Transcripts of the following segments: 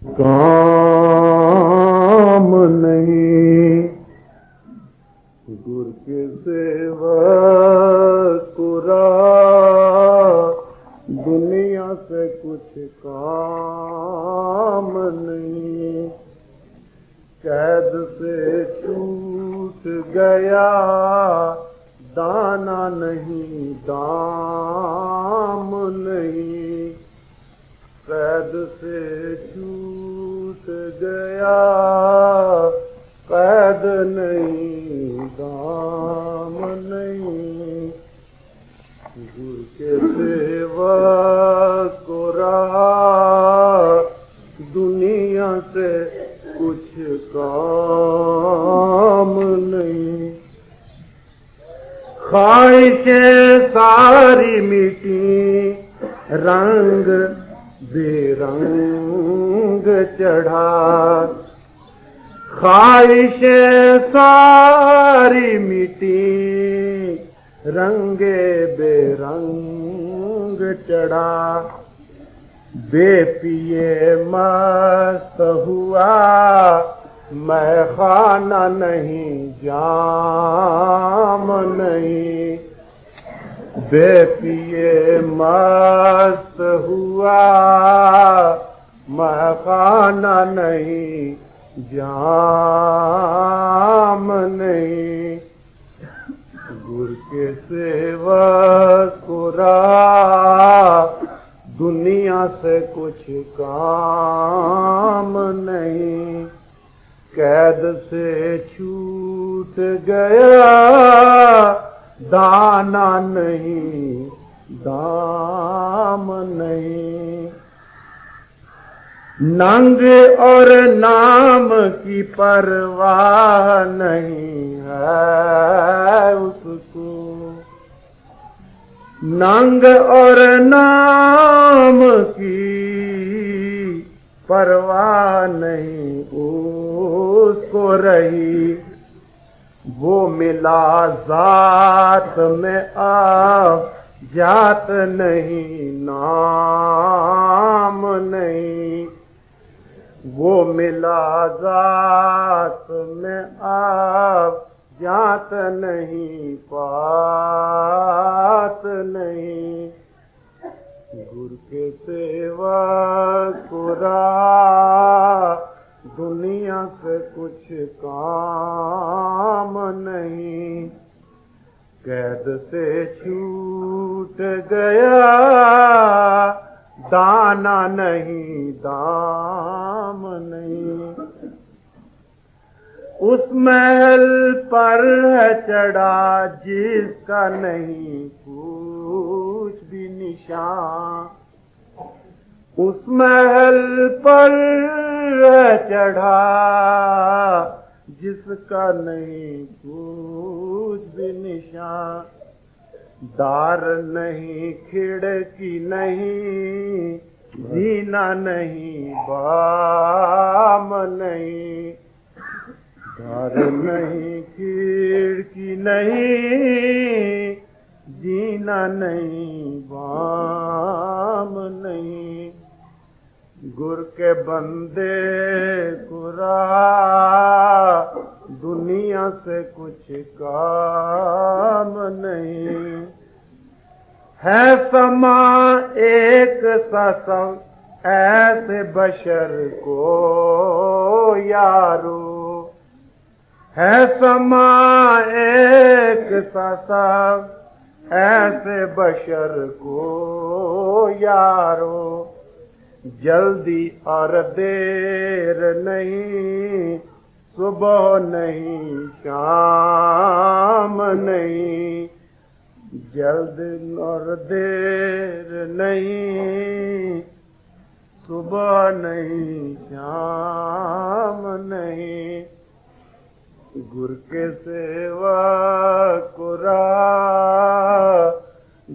काम नहीं गुर के सेवक कुरा, दुनिया से कुछ काम नहीं। कैद से छूट गया दाना नहीं दाम नहीं। कैद से छूट गया कैद नहीं दाम नहीं। गुरु के सेवक को रहा दुनिया से कुछ काम नहीं। ख्वाहिशें सारी मिटी रंग बेरंग चढ़ा। ख्वाहिशें सारी मिटी रंगे बेरंग चढ़ा। बेपिए मस्त हुआ मैं खाना नहीं जाम नहीं। बेपिए मस्त हुआ मैं खाना नहीं जाम नहीं। गुरु के सेवक को रहा दुनिया से कुछ काम नहीं। कैद से छूट गया दाना नहीं दाम नहीं। नंग और नाम की परवाह नहीं है उसको। नंग और नाम की परवाह नहीं उसको रही। वो मिला जात में आप जात नहीं नाम नहीं। वो मिला जात में आप जात नहीं पात नहीं। गुरु के सेवक को रहा दुनिया से कुछ काम नहीं। कैद से छूट गया दाना नहीं दाम नहीं। उस महल पर है चढ़ा जिसका नहीं कुछ भी निशान। उस महल पर है चढ़ा जिसका नहीं कुछ भी निशान। दार नहीं खिड़की नहीं जीना नहीं बाम नहीं। दार नहीं खिड़की नहीं जीना नहीं बाम नहीं। गुर के बंदे को रहा दुनिया से कुछ काम नहीं। है समा एक सा सब ऐसे बशर को यारो। है समा एक सा सब ऐसे बशर को यारो। जल्दी और देर नहीं सुबह नहीं शाम नहीं। जल्द और देर नहीं सुबह नहीं शाम नहीं। गुरु के सेवक को रहा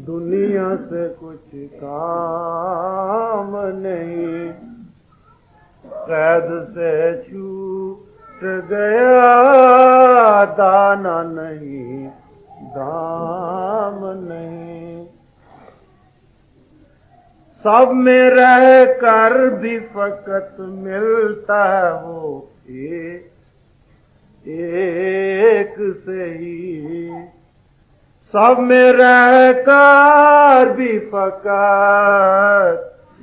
दुनिया से कुछ काम नहीं। कैद से छूट गया दाना नहीं दाम नहीं। सब में रह कर भी फकत मिलता हो एक से ही। सब में रह कर भी फकत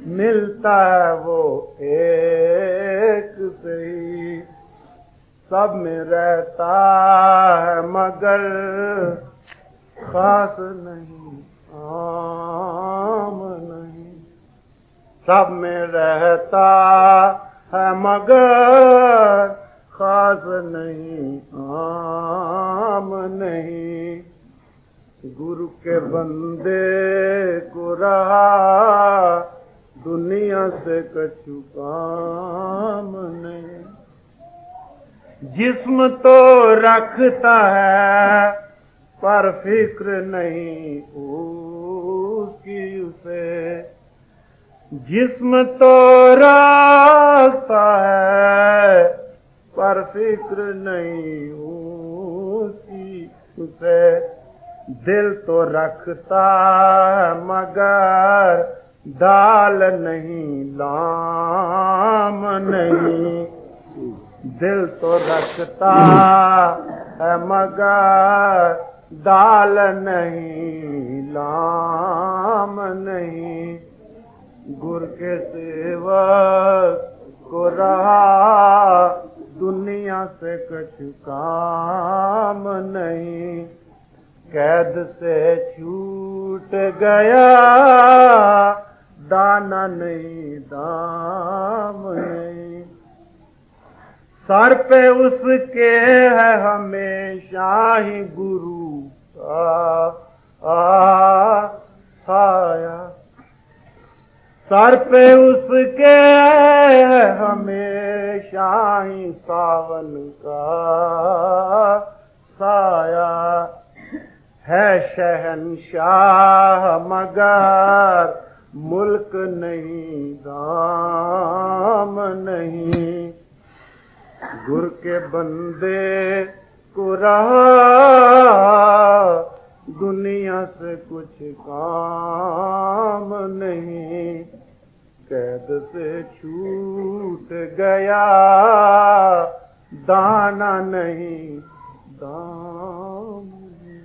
मिलता है वो एक से ही। सब में रहता है मगर खास नहीं आम नहीं। सब में रहता है मगर खास नहीं आम नहीं। गुरु के बंदे को रहा दुनिया से कछु काम नहीं। जिस्म तो रखता है पर फिक्र नहीं उसकी उसे। जिस्म तो रखता है पर फिक्र नहीं उसकी उसे। दिल तो रखता है मगर दाल नहीं लाम नहीं। दिल तो रखता है मगर दाल नहीं लाम नहीं। गुर के सेवक को रहा दुनिया से कुछ काम नहीं। कैद से छूट गया दाना नहीं दाम नहीं। सर पे उसके है हमेशा ही गुरु का साया। सर पे उसके है हमेशा ही सावन का साया। है शहंशाह मगर मुल्क नहीं दाम नहीं। गुर के बंदे को रहा दुनिया से कुछ काम नहीं। कैद से छूट गया दाना नहीं दाम नहीं।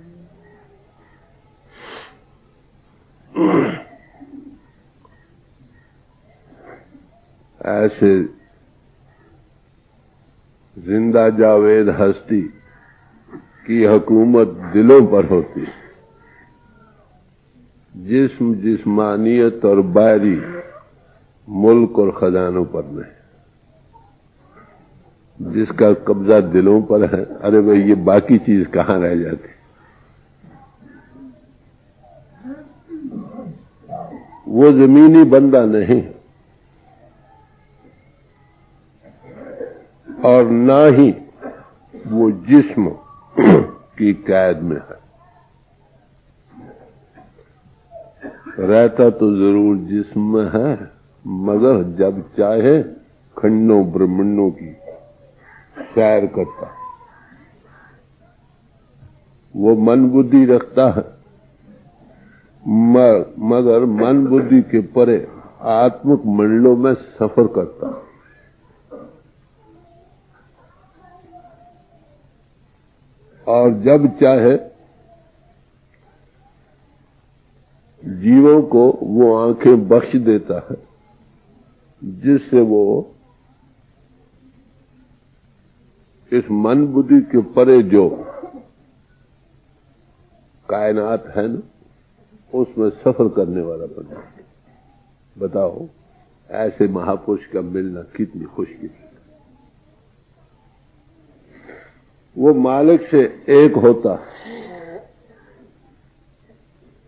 ऐसे जिंदा जावेद हस्ती की हुकूमत दिलों पर होती। जिस्म जिस्मानियत और बाहरी मुल्क और खजानों पर नहीं। जिसका कब्जा दिलों पर है, अरे भाई ये बाकी चीज कहां रह जाती। वो जमीनी बंदा नहीं और ना ही वो जिस्म की कैद में है। रहता तो जरूर जिस्म में है मगर जब चाहे खंडों ब्रह्मंडों की सैर करता। वो मन बुद्धि रखता है मगर मन बुद्धि के परे आत्मिक मंडलों में सफर करता। और जब चाहे जीवों को वो आंखें बख्श देता है जिससे वो इस मन बुद्धि के परे जो कायनात है ना उसमें सफर करने वाला बन। बताओ ऐसे महापुरुष का मिलना कितनी खुशकिस्मत। वो मालिक से एक होता,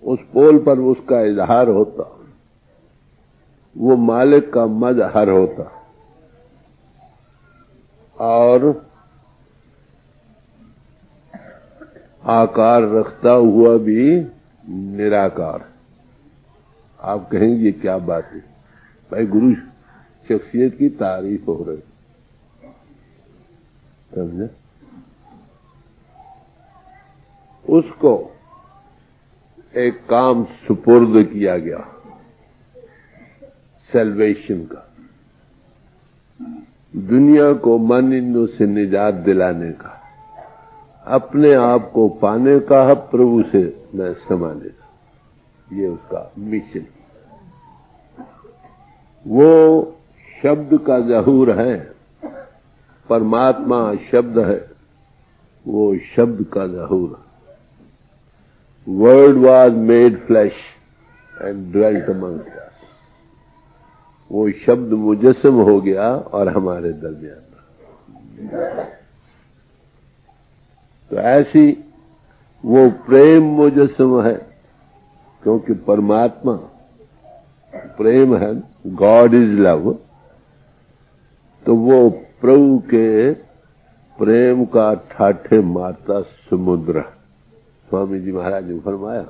उस पोल पर उसका इजहार होता, वो मालिक का मजहर होता और आकार रखता हुआ भी निराकार। आप कहेंगे क्या बात है भाई, गुरु शख्सियत की तारीफ हो रही, समझे। उसको एक काम सुपुर्द किया गया सेल्वेशन का, दुनिया को मन इंद्रियों से निजात दिलाने का, अपने आप को पाने का, प्रभु से मैं समाने का, ये उसका मिशन। वो शब्द का ज़हूर है, परमात्मा शब्द है, वो शब्द का ज़हूर है। Word was made flesh and dwelt among us. वो शब्द मुजस्सम हो गया और हमारे दरमियान। तो ऐसी वो प्रेम मुजस्सम है, क्योंकि परमात्मा प्रेम है, गॉड इज लव। तो वो प्रभु के प्रेम का ठाठे मारता समुद्र। स्वामी जी महाराज ने फरमाया,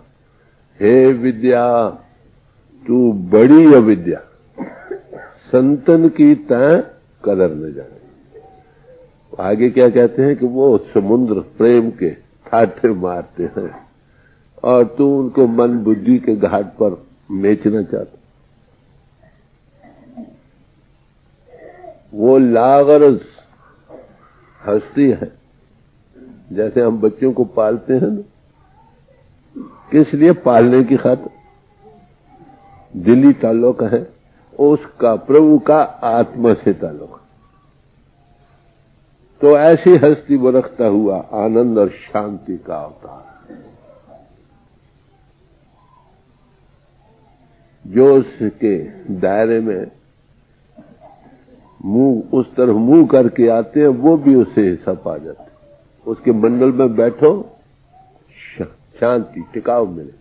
हे विद्या तू बड़ी अविद्या, संतन की तैं कदर न जाने। आगे क्या कहते हैं कि वो समुद्र प्रेम के ठाठे मारते हैं और तू उनको मन बुद्धि के घाट पर बेचना चाहता। वो लागरज हस्ती है। जैसे हम बच्चों को पालते हैं ना, किस लिए? पालने की खातिर। दिली ताल्लुक है उसका प्रभु का आत्मा से ताल्लुक। तो ऐसी हस्ती बरखता हुआ आनंद और शांति का अवतार, जो उसके दायरे में मुंह उस तरफ मुंह करके आते हैं, वो भी उससे हिस्सा पा जाते हैं। उसके मंडल में बैठो, शांति टिकाव मिले।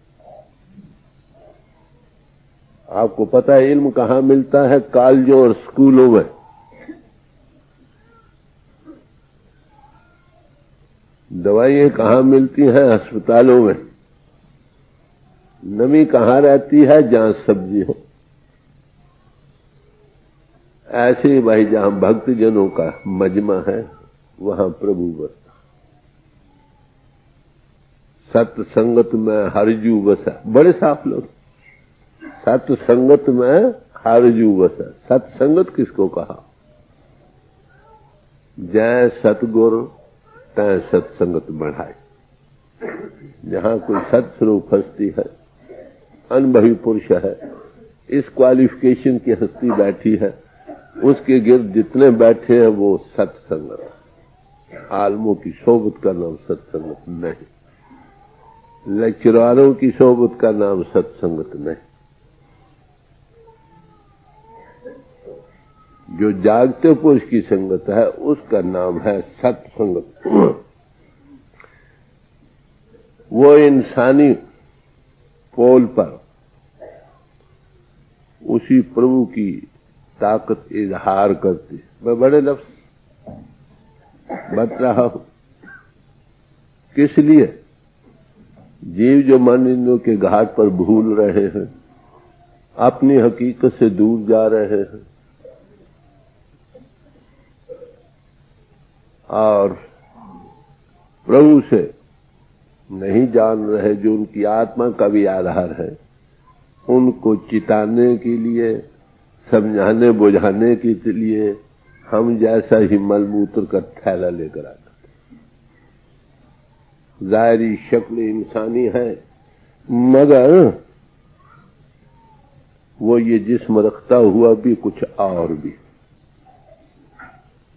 आपको पता है इल्म कहां मिलता है? कॉलेजों और स्कूलों में। दवाइयां कहां मिलती हैं? अस्पतालों में। नमी कहां रहती है? जहां सब्जी हो। ऐसे ही भाई जहां भक्तजनों का मजमा है वहां प्रभु बसता। सत्संगत में हरजू बसा। बड़े साफ लोग। सत्संगत में हरजू बसा। सत्संगत किसको कहा? जय सतगुर तय सत्संगत बढ़ाए। जहां कोई सत्स्वरूप हस्ती है, अनुभवी पुरुष है, इस क्वालिफिकेशन की हस्ती बैठी है, उसके गिर्द जितने बैठे हैं वो सत्संगत। आलमों की सोबत का नाम सत्संगत नहीं, लेक्चरारों की सोबत का नाम सत्संगत नहीं। जो जागते पुरुष की संगत है उसका नाम है सत्संगत। वो इंसानी पोल पर उसी प्रभु की ताकत इजहार करती। मैं बड़े लफ्ज बता रहा हूं। किस लिए? जीव जो मन इंद्रियों के घाट पर भूल रहे हैं, अपनी हकीकत से दूर जा रहे हैं और प्रभु से नहीं जान रहे, जो उनकी आत्मा का भी आधार है, उनको चिताने के लिए, समझाने बुझाने के लिए हम जैसा ही मलमूत्र का थैला लेकर आते। जाहिरी शक्ल इंसानी है, मगर वो ये जिस्म रखता हुआ भी कुछ और भी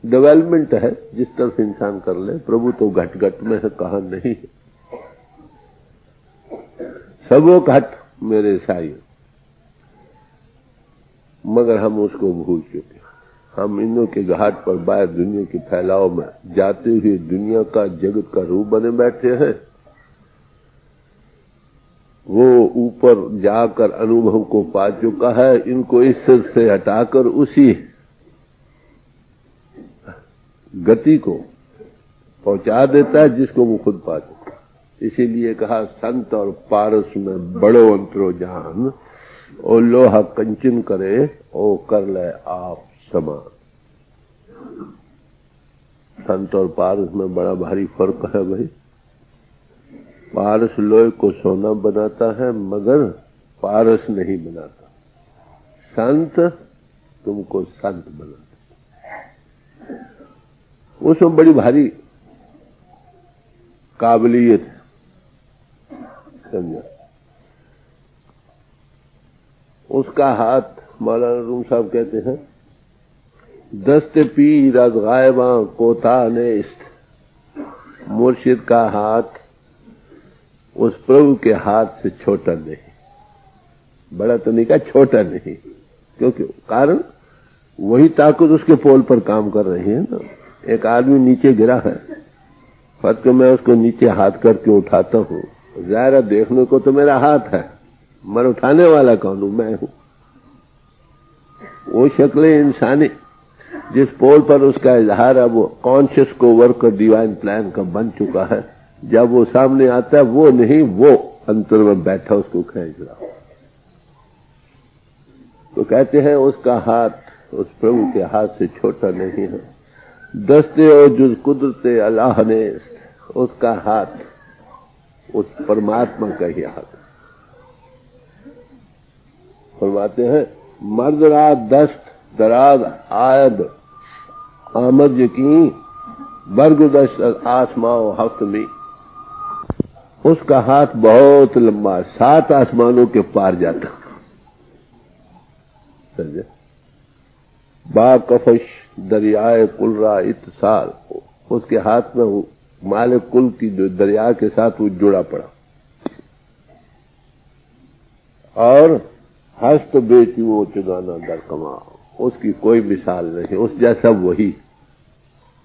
डेवलपमेंट है। जिस तरफ इंसान कर ले, प्रभु तो घट घट में है, कहा नहीं है। सबो घट मेरे साई, मगर हम उसको भूल चुके। हम इन्हों के घाट पर बाहर दुनिया के फैलाव में जाते हुए दुनिया का, जगत का रूप बने बैठे हैं। वो ऊपर जाकर अनुभव को पा चुका है, इनको इस सिर से हटाकर उसी गति को पहुंचा देता है जिसको वो खुद पा चुका। इसीलिए कहा संत और पारस में बड़ो अंतरो जान, ओ लोहा कंचन करे ओ कर ले आप समान। संत और पारस में बड़ा भारी फर्क है भाई। पारस लोहे को सोना बनाता है, मगर पारस नहीं बनाता। संत तुमको संत बनाते। उसमें बड़ी भारी काबिलियत है, समझा। उसका हाथ, मौलाना रूम साहब कहते हैं, दस्ते पीर अज गायबा कोता नेस्त। मुर्शिद का हाथ उस प्रभु के हाथ से छोटा नहीं, बड़ा तो नहीं कहा, छोटा नहीं, क्योंकि कारण वही ताकत उसके पोल पर काम कर रही है ना। एक आदमी नीचे गिरा है, फर्क मैं उसको नीचे हाथ करके उठाता हूँ, ज़ाहिर देखने को तो मेरा हाथ है, मगर उठाने वाला कौन हूं? मैं हूं। वो शक्ल इंसानी जिस पोल पर उसका इजहार है, वो कॉन्शियस को वर्क डिवाइन प्लान का बन चुका है। जब वो सामने आता है, वो नहीं, वो अंतर में बैठा उसको खींच रहा। तो कहते हैं उसका हाथ उस प्रभु के हाथ से छोटा नहीं है। दस्ते और जुज कुदरते अल्लाह ने, उसका हाथ उस परमात्मा का ही हाथ। फरमाते हैं, मर्द रात दस्त दराज आयद आमद यकीन बर्ग दस्त आसमाओ हफ्त में। उसका हाथ बहुत लंबा, 7 आसमानों के पार जाता। समझे? बाकफश दरियाए कुलरा इत्साल, उसके हाथ में मालिक कुल की जो दरिया के साथ वो जुड़ा पड़ा। और हस्त बेटी वो चुगाना दर कमा, उसकी कोई मिसाल नहीं, उस जैसा वही।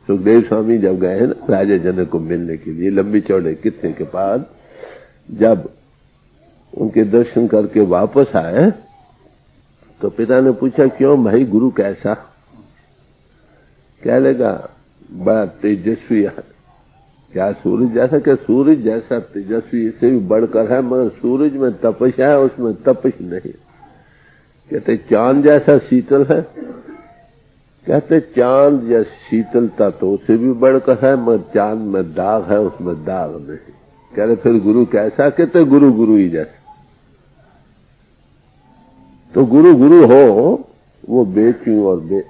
सुखदेव स्वामी जब गए हैं ना राजा जनक को मिलने के लिए, लंबी चौड़े कितने के बाद, जब उनके दर्शन करके वापस आए तो पिता ने पूछा, क्यों भाई गुरु कैसा? क्या लगा? बड़ा तेजस्वी है। क्या सूरज जैसा? क्या सूरज जैसा तेजस्वी इससे भी बढ़कर है, मगर सूरज में तपश है, उसमें तपश नहीं। कहते चांद जैसा शीतल है। कहते चांद जैसी शीतलता तो उससे भी बढ़कर है, मगर चांद में दाग है, उसमें दाग नहीं। कह रहे फिर गुरु कैसा? कहते गुरु गुरु ही जैसा। तो गुरु गुरु हो, वो बेचू और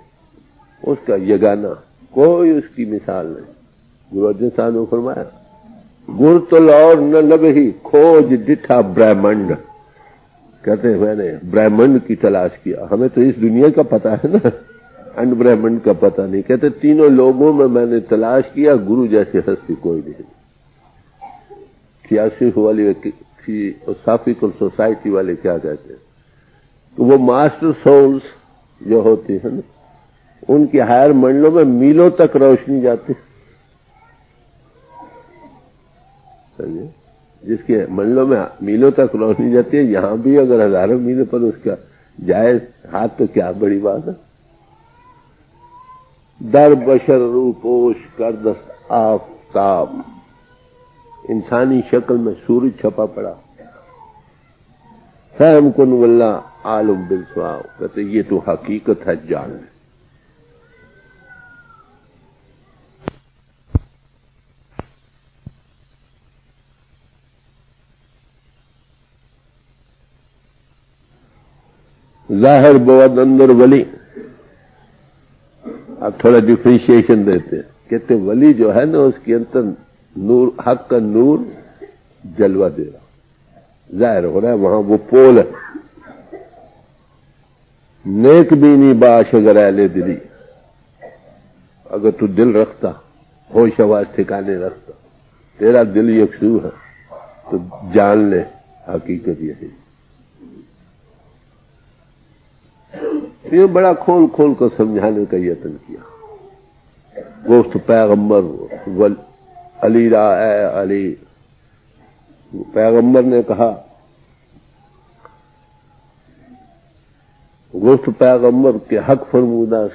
उसका यगाना, कोई उसकी मिसाल नहीं। गुरु अर्जुन साहब ने फरमाया, गुर तो लौर न लबही खोज डिठा ब्रह्मंड। कहते मैंने ब्रह्मंड की तलाश किया, हमें तो इस दुनिया का पता है ना, अन्य ब्रह्मंड का पता नहीं। कहते तीनों लोगों में मैंने तलाश किया, गुरु जैसे हस्ती कोई नहीं। 86 वाली साफिकल सोसाइटी वाले क्या कहते हैं, तो वो मास्टर सोल्स जो होती है ना, उनके हायर मंडलों में मीलों तक रोशनी जाती। समझे? जिसके मंडलों में मीलों तक रोशनी जाती है, यहां भी अगर हजारों मीलों पर उसका जाए हाथ तो क्या बड़ी बात है। दर बशर रूपोश कर दस आफताब, इंसानी शक्ल में सूरज छपा पड़ा। फहम कुन वल्ला आलम बिलस्वाव, कहते ये तो हकीकत है, जान। जाहिर बहुत अंदर वली। अब थोड़ा डिफ्रेंशिएशन देते हैं, कहते वली जो है ना, उसके अंदर नूर, हक का नूर जलवा दे रहा, जाहिर हो रहा है, वहां वो पोल है। नेक बीनी बाश अगर अहले दिली, अगर तू दिल रखता, होश आवाज ठिकाने रखता, तेरा दिल यकसू है, तो जान ले हकीकत यही। ये बड़ा खोल खोल कर समझाने का यत्न किया। गोश्त पैगंबर अली रा ए अली, पैगंबर ने कहा, गोश्त पैगंबर के हक फरमूदा,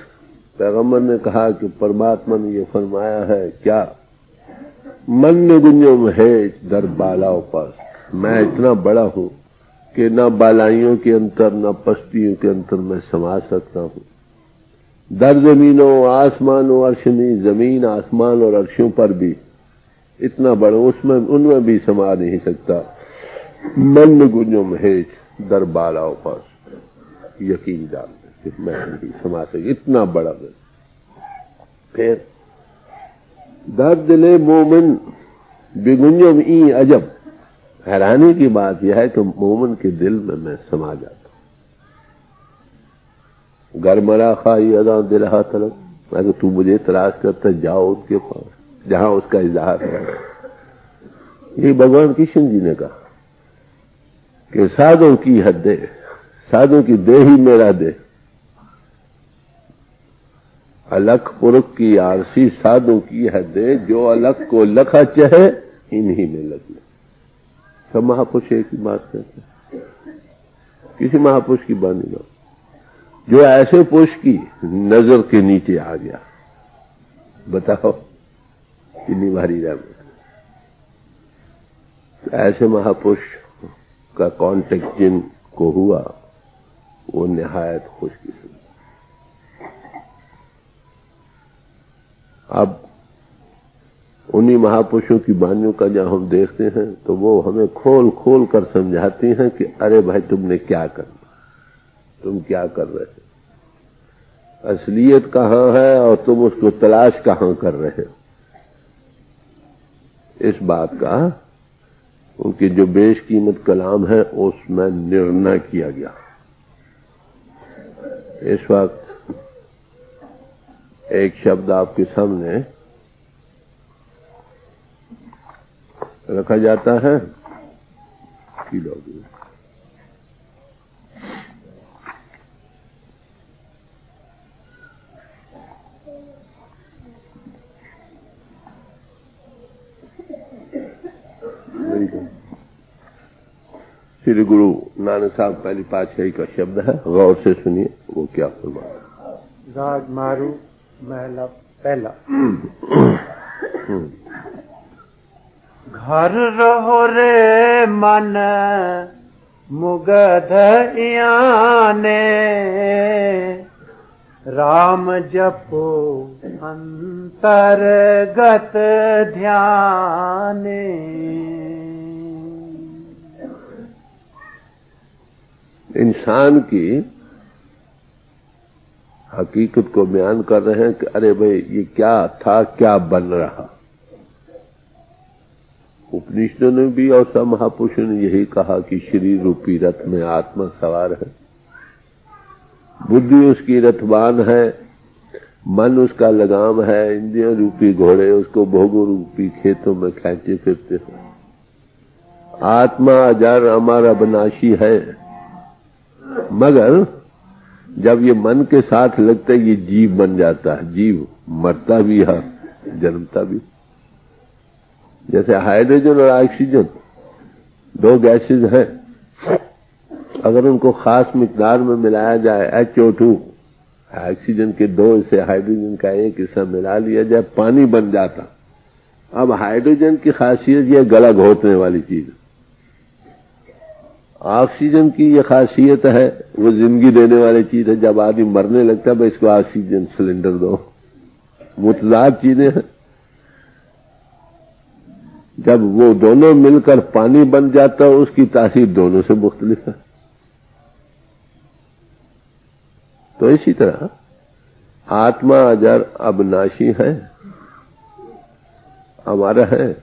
पैगंबर ने कहा कि परमात्मा ने ये फरमाया है क्या, मन गुंजो है दर बालाओं पर, मैं इतना बड़ा हूं कि न बालाइयों के अंतर न पस्तियों के अंतर में समा सकता हूं। दर जमीनों आसमानों अर्शनी, जमीन आसमान और अर्शों पर भी इतना बड़ा, उसमें उनमें भी समा नहीं सकता। मन गुंजो महेश दर बालाओं पर, यकीन डालते कि मैं नहीं समा सके, इतना बड़ा दिल। फिर दर्द ले मोमिन बिगुंजम ई अजब, हैरानी की बात यह है कि मोमिन के दिल में मैं समा जाता हूं। घर मरा खाई अदा दिलहा तलब, अगर तू मुझे तलाश करता जाओ उसके पास जहां उसका इजहार है। ये भगवान कृष्ण जी ने कहा कि साधों की हद, साधों की दे ही मेरा दे, अलख पुरख की आरसी साधु की हद, जो अलख को लखा चाहे इन्हीं में लग ले। सब महापुरुष एक ही बात कहते हैं, किसी महापुरुष की बात नहीं, जो ऐसे पुरुष की नजर के नीचे आ गया, बताओ कितनी भारी रहमत। तो ऐसे महापुरुष का कांटेक्ट जिनको हुआ वो निहायत खुशकिस्मत। अब उन्हीं महापुरुषों की वाणियों का जब हम देखते हैं तो वो हमें खोल खोल कर समझाती हैं कि अरे भाई तुमने क्या करना, तुम क्या कर रहे हो, असलियत कहां है और तुम उसको तलाश कहां कर रहे हो। इस बात का उनके जो बेशकीमत कलाम है उसमें निर्णय किया गया। इस वक्त एक शब्द आपके सामने रखा जाता है, श्री गुरु नानक साहब पहली पातशाही का शब्द है, गौर से सुनिए वो क्या फरमाता है। राग मारू महला पहला। घर रहो रे मन मुगध याने, राम जपो अंतर्गत ध्याने। इंसान की हकीकत को बयान कर रहे हैं कि अरे भाई ये क्या था, क्या बन रहा। उपनिषदों ने भी और सब महापुरुषों ने यही कहा कि शरीर रूपी रथ में आत्मा सवार है, बुद्धि उसकी रथवान है, मन उसका लगाम है, इंद्रिय रूपी घोड़े उसको भोगों रूपी खेतों में खींचे फिरते हैं। आत्मा अजर अमर अविनाशी है, मगर जब ये मन के साथ लगता है ये जीव बन जाता है। जीव मरता भी है, जन्मता भी। जैसे हाइड्रोजन और ऑक्सीजन दो गैसेज हैं, अगर उनको खास मिकदार में मिलाया जाए HO2, ऑक्सीजन के दो हिस्से हाइड्रोजन का एक हिस्सा मिला लिया जाए, पानी बन जाता। अब हाइड्रोजन की खासियत यह गला घोटने वाली चीज, ऑक्सीजन की यह खासियत है वो जिंदगी देने वाली चीज है। जब आदमी मरने लगता है भाई इसको ऑक्सीजन सिलेंडर दो, मुतजाद चीजें हैं। जब वो दोनों मिलकर पानी बन जाता है उसकी तासीर दोनों से मुख्तलिफ है। तो इसी तरह आत्मा अजर अविनाशी है, हमारा है,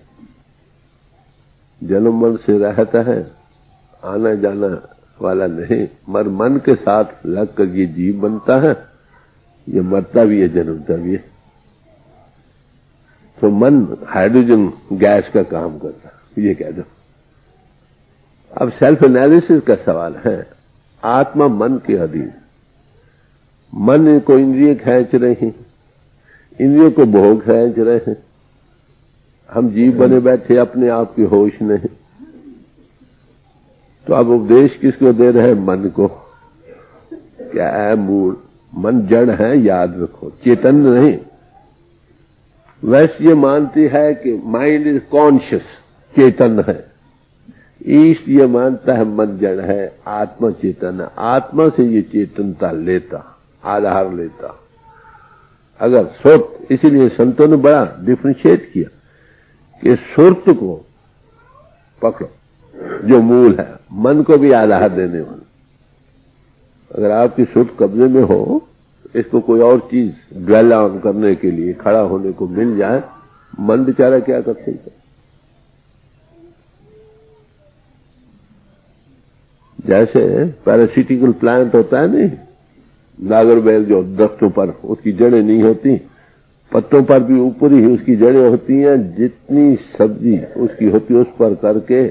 जन्म मरण से रहता है, आना जाना वाला नहीं, मर मन के साथ लगकर ये जीव बनता है, ये मरता भी है, जन्मता भी है। तो मन हाइड्रोजन गैस का काम करता है, ये कह दो। अब सेल्फ एनालिसिस का सवाल है, आत्मा मन के अधीन, मन को इंद्रिय खींच रही, इंद्रियों को भोग खींच रहे हैं, हम जीव बने बैठे, अपने आप की होश नहीं। तो अब उपदेश किसको दे रहे हैं? मन को। क्या है मूल? मन जड़ है, याद रखो, चेतन नहीं। वैसे ये मानती है कि माइंड इज कॉन्शियस, चेतन है। ईस्ट ये मानता है मन जड़ है, आत्मा चेतन है। आत्मा से ये चेतनता लेता, आधार लेता। अगर सुर्त, इसीलिए संतों ने बड़ा डिफ्रेंशिएट किया कि सुर्त को पकड़ो जो मूल है, मन को भी आधार देने वाला। अगर आपकी सुध कब्जे में हो, इसको कोई और चीज ड्वेल ऑन करने के लिए खड़ा होने को मिल जाए, मन बेचारा क्या कर सकता। जैसे पैरासिटिकल प्लांट होता है नहीं, नागरवेल जो दरख्तों पर उसकी जड़ें नहीं होती, पत्तों पर भी ऊपर ही उसकी जड़ें होती हैं, जितनी सब्जी उसकी होती है उस पर करके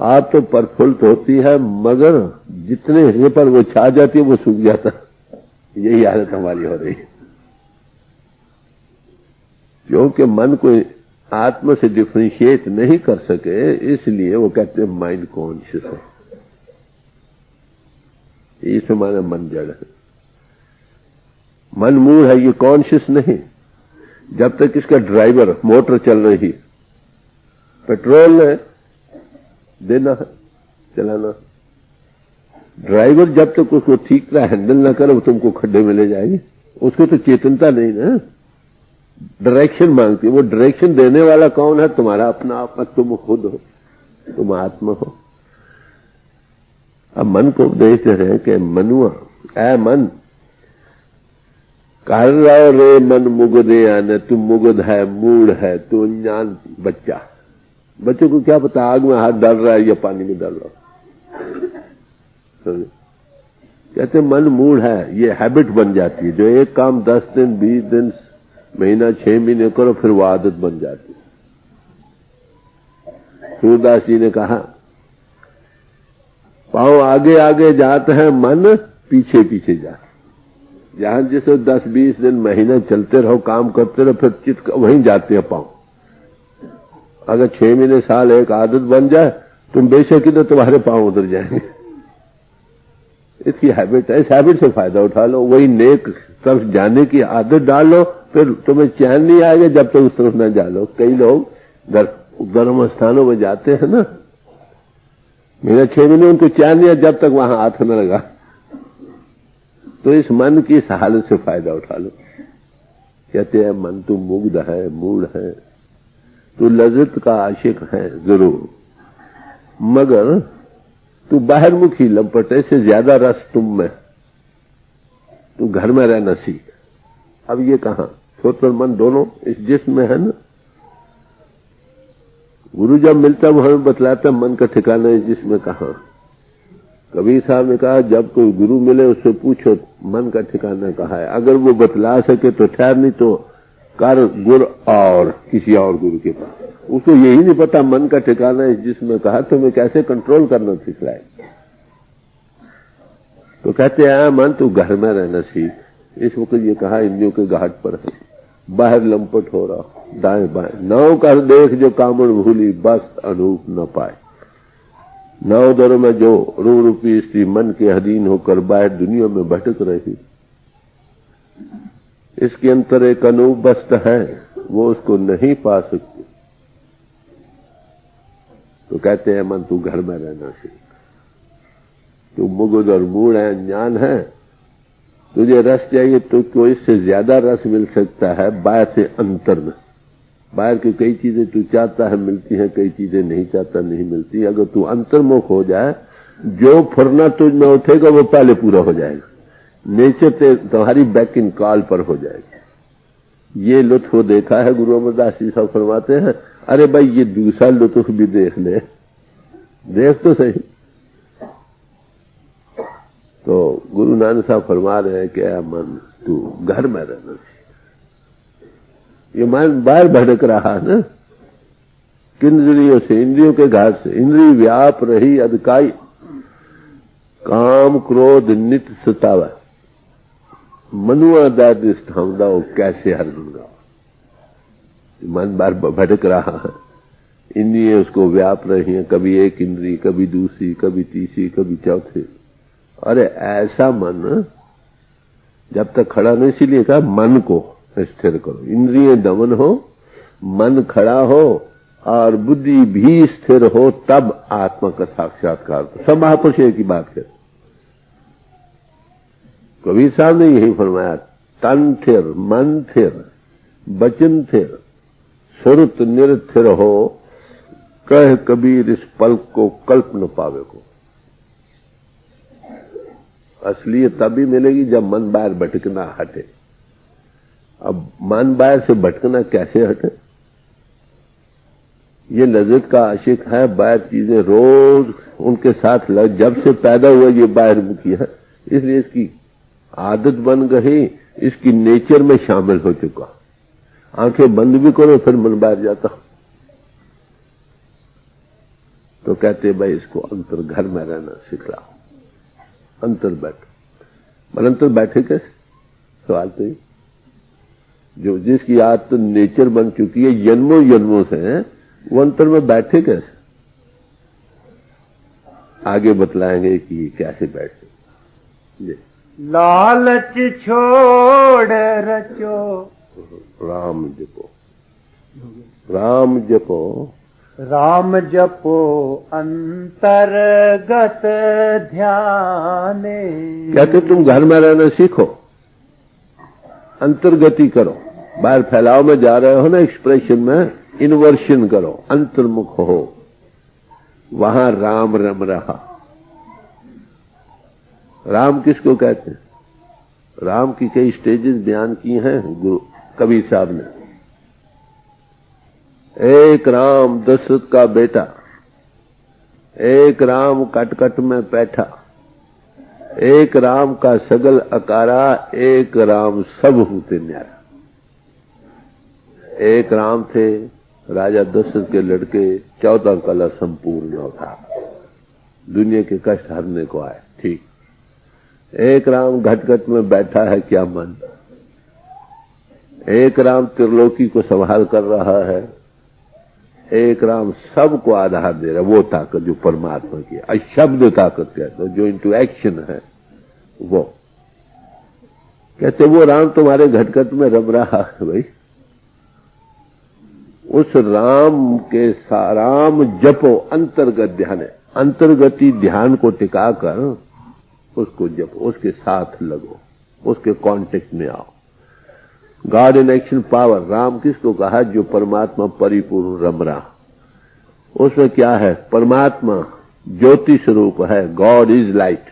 आप तो प्रफुल्लित होती है, मगर जितने हिस्से पर वो छा जाती है वो सूख जाता है। यही हालत हमारी हो रही है, क्योंकि मन को आत्मा से डिफरेंशिएट नहीं कर सके, इसलिए वो कहते हैं माइंड कॉन्शियस है। इस माने मन जड़ है, मन मूड है, ये कॉन्शियस नहीं। जब तक इसका ड्राइवर मोटर चल रही, पेट्रोल है देना है, चलाना। ड्राइवर जब तक उसको ठीक तरह हैंडल ना करे वो तुमको खड्डे में ले जाएगी। उसको तो चेतनता नहीं ना, डायरेक्शन मांगती है। वो डायरेक्शन देने वाला कौन है? तुम्हारा अपना आत्मा, तुम खुद हो, तुम आत्मा हो। अब मन को देखते रहे कि मनुआ ऐ मन कर रहा रे मन मुगदे आने, तू मुगद है, मूड है, तू अनजान बच्चा। बच्चों को क्या पता आग में हाथ डाल रहा है या पानी में डाल रहा है। कहते मन मूड है, ये हैबिट बन जाती है। जो एक काम 10 दिन 20 दिन महीना 6 महीने करो फिर वो आदत बन जाती है। सूरदास जी ने कहा पांव आगे आगे जाते हैं, मन पीछे पीछे जाते। जहां जैसे 10-20 दिन महीना चलते रहो, काम करते रहो, फिर चित वहीं जाते हैं पांव। अगर 6 महीने साल एक आदत बन जाए, तुम बेशक ही तो तुम्हारे पांव उधर जाएंगे। इसकी हैबिट है, इस हैबिट से फायदा उठा लो, वही नेक तरफ जाने की आदत डाल लो, फिर तुम्हें चैन नहीं आएगा जब तक उस तरफ न जा लो। कई लोग गर्म स्थानों में जाते हैं ना, मेरा 6 महीने उनको चैन नहीं है जब तक वहां हाथ न लगा। तो इस मन की इस हालत से फायदा उठा लो। कहते हैं मन तू मुग्ध है, मूड है, तू लज्जत का आशिक है जरूर, मगर तू बाहरमुखी लंपटे से ज्यादा रस तुम में, तू घर में रहना सीख। अब ये कहां सोच और मन दोनों इस जिस्म में है ना। गुरु जब मिलता वो हमें बतलाता मन का ठिकाना इस जिस्म में कहां। कबीर साहब ने कहा जब कोई गुरु मिले उससे पूछो मन का ठिकाना कहाँ है। अगर वो बतला सके तो ठहर, नहीं तो कर गुर और किसी और गुरु के पास। उसको यही नहीं पता मन का ठिकाना इस जिसमें कहा, तो मैं कैसे कंट्रोल करना सीख रहा है। तो कहते हैं मन तू घर में रहना सीख। इस वक्त ये कहा इंद्रियों के घाट पर है, बाहर लंपट हो रहा दाएं बाएं। नाव कर देख जो कामड़ भूली, बस अनूप न पाए। नाव दर में जो रूप रूपी स्त्री मन के अधीन होकर बाहर दुनिया में भटक रही, इसके अंतर एक अनूप वस्तु है, वो उसको नहीं पा सकती। तो कहते हैं मन तू घर में रहना सीख। तू मुगध और मूड है, अनजान है, तुझे रस चाहिए तो कोई इससे ज्यादा रस मिल सकता है बाहर से अंतर में। बाहर की कई चीजें तू चाहता है मिलती हैं, कई चीजें नहीं चाहता नहीं मिलती। अगर तू अंतर्मुख हो जाए, जो फुरना तुझ में उठेगा वो पहले पूरा हो जाएगा। नेचर तुम्हारी बैक इन कॉल पर हो जाएगी। ये लुत्फ देखा है, गुरु अमरदास जी साहब फरमाते हैं, अरे भाई ये दूसरा लुत्फ भी देख ले, देख तो सही। तो गुरु नानक साहब फरमा रहे हैं कि मन तू घर में रहना सीख। ये मन बाहर भटक रहा है ना, किंद्रियों से, इंद्रियों के घाट से। इंद्रिय व्याप रही अधकाई, काम क्रोध नित सतावा। मनुआ दाद स्थावदा कैसे हर दूंगा। मन बार भटक रहा है, इंद्रिय उसको व्याप रही हैं, कभी एक इंद्रिय, कभी दूसरी, कभी तीसरी, कभी चौथी। अरे ऐसा मन जब तक खड़ा नहीं, इसीलिए कहा मन को स्थिर करो। इंद्रिय दमन हो, मन खड़ा हो और बुद्धि भी स्थिर हो, तब आत्मा का साक्षात्कार। सब महापुरुष की बात है। कबीर साहब ने यही फरमाया, तन थिर, मन थिर, बचन थिर, सुरत निरथिर हो, कह कबीर इस पल को कल्प न पावे को। असलियत तभी मिलेगी जब मन बाहर भटकना हटे। अब मन बाहर से भटकना कैसे हटे? ये लज्जत का आशिक है, बाहर चीजें रोज उनके साथ लग, जब से पैदा हुआ ये बाहर मुखी है, इसलिए इसकी आदत बन गई, इसकी नेचर में शामिल हो चुका। आंखें बंद भी करो फिर मन बाहर जाता। तो कहते भाई इसको अंतर घर में रहना सिखलाओ, अंतर बैठो। पर अंतर बैठे कैसे? सवाल तो ये, जो जिसकी आदत नेचर बन चुकी है जन्मों जन्मों से, वो अंतर में बैठे कैसे? आगे बतलाएंगे कि ये कैसे बैठे। लालच छोड़ रचो राम जपो, राम जपो, राम जपो अंतर्गत ध्याने। कहते तुम घर में रहना सीखो, अंतर्गति करो। बाहर फैलाव में जा रहे हो ना, एक्सप्रेशन में इन्वर्शन करो, अंतर्मुख हो। वहां राम रम रहा। राम किसको कहते हैं? राम की कई स्टेजेस बयान की हैं गुरु कबीर साहब ने। एक राम दशरथ का बेटा, एक राम कटकट में बैठा, एक राम का सगल अकारा, एक राम सब होते न्यारा। एक राम थे राजा दशरथ के लड़के, 14 कला संपूर्ण होता, दुनिया के कष्ट हरने को आए। ठीक, एक राम घटघट में बैठा है क्या मन, एक राम त्रिलोकी को संभाल कर रहा है, एक राम सबको आधार दे रहा है। वो ताकत जो परमात्मा की अशब्द ताकत कहते हैं, जो इंटू एक्शन है, वो कहते वो राम तुम्हारे घटघट में रम रहा है। भाई उस राम के राम जपो अंतर्गत ध्यान है, अंतर्गति ध्यान को टिकाकर उसको जपो, उसके साथ लगो, उसके कांटेक्ट में आओ। God in action power, Ram किसको कहा? जो परमात्मा परिपूर्ण रम रहा। उसमें क्या है? परमात्मा ज्योति स्वरूप है, गॉड इज लाइट।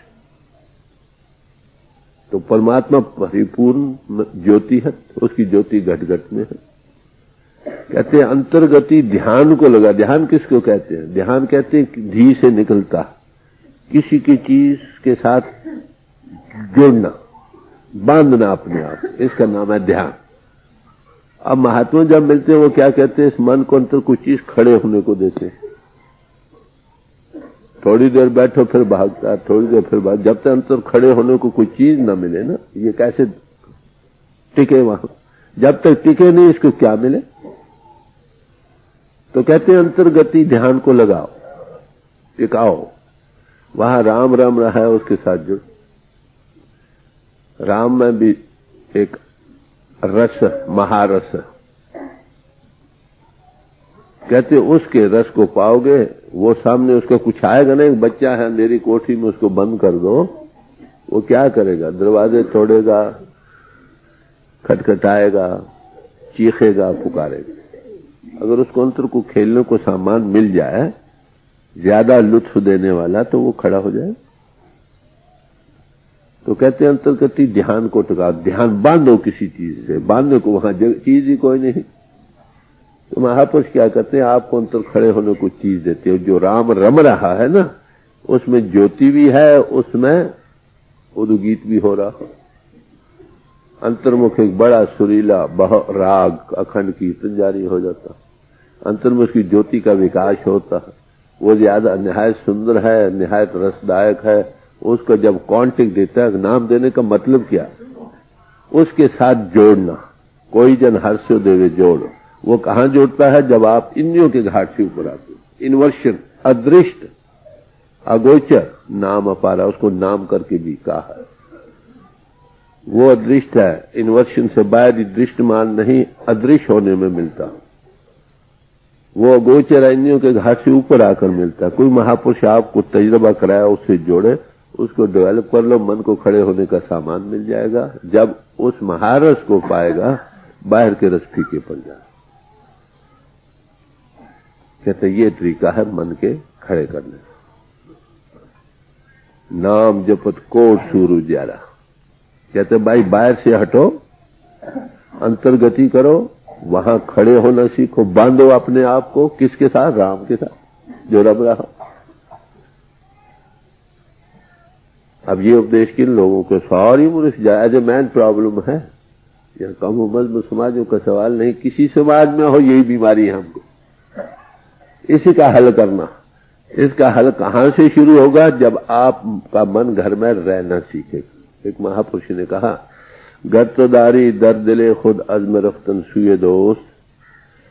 तो परमात्मा परिपूर्ण ज्योति है, उसकी ज्योति घट-घट में है। कहते हैं अंतर्गति ध्यान को लगा। ध्यान किसको कहते हैं? ध्यान कहते हैं धी से निकलता, किसी की चीज के साथ जुड़ना, बांधना अपने आप, इसका नाम है ध्यान। अब महात्मा जब मिलते हैं वो क्या कहते हैं? इस मन को अंतर कुछ चीज खड़े होने को देते हैं। थोड़ी देर बैठो फिर भागता, थोड़ी देर फिर भाग, जब तक अंतर खड़े होने को कोई चीज ना मिले ना, ये कैसे टिके वहां? जब तक टिके नहीं इसको क्या मिले? तो कहते हैं अंतर्गति ध्यान को लगाओ, टिकाओ। वहां राम रम रहा है, उसके साथ जुड़। राम में भी एक रस, महारस है। कहते उसके रस को पाओगे, वो सामने उसका कुछ आएगा ना। एक बच्चा है अंधेरी कोठी में, उसको बंद कर दो, वो क्या करेगा? दरवाजे तोड़ेगा, खटखटाएगा, चीखेगा, पुकारेगा। अगर उसको अंतर को खेलने को सामान मिल जाए ज्यादा लुत्फ देने वाला, तो वो खड़ा हो जाए। तो कहते हैं अंतर्गति ध्यान को टिकाओ। ध्यान बांधो किसी चीज से, बांधने को वहां चीज ही कोई नहीं। तो महापुरुष क्या करते हैं? आपको अंतर खड़े होने को चीज देते हो। जो राम रम रहा है ना, उसमें ज्योति भी है, उसमें उद्गीत भी हो रहा। अंतर्मुख एक बड़ा सुरीला राग अखंड कीर्तन जारी हो जाता। अंतर्मुख की ज्योति का विकास होता है। वो ज्यादा निहायत सुंदर है, निहायत रसदायक है। उसको जब कांटेक्ट देता है, नाम देने का मतलब क्या? उसके साथ जोड़ना। कोई जन हर्षो देवे जोड़। वो कहां जोड़ता है? जब आप इंद्रियों के घाट से ऊपर आते। इन्वर्शन, अदृष्ट, अगोचर, नाम अपारा, उसको नाम करके भी कहा है। वो अदृष्ट है, इन्वर्शन से बाहर दृष्टमान नहीं, अदृश्य होने में मिलता। वो अगोचर इंद्रियों के घाट से ऊपर आकर मिलता। कोई महापुरुष आपको तजुर्बा कराया, उससे जोड़े, उसको डेवलप कर लो, मन को खड़े होने का सामान मिल जाएगा। जब उस महारस को पाएगा, बाहर के रस फीके पड़ जाए। कहते ये तरीका है मन के खड़े करने। नाम जपत कोट सूर उजाला। कहते भाई बाहर से हटो, अंतर्गति करो, वहां खड़े होना सीखो, बांधो अपने आप को किसके साथ? राम के साथ जो रब रहा। अब ये उपदेश किन लोगों को? सारी मनुष्य एज ए मैन प्रॉब्लम है। यह कम उम्र में समाजों का सवाल नहीं, किसी समाज में हो यही बीमारी है हमको। इसी का हल करना। इसका हल कहां से शुरू होगा? जब आपका मन घर में रहना सीखेगा। एक महापुरुष ने कहा, गर्तदारी दर दिले खुद अज़्म रफ्तन सुए दोस्त,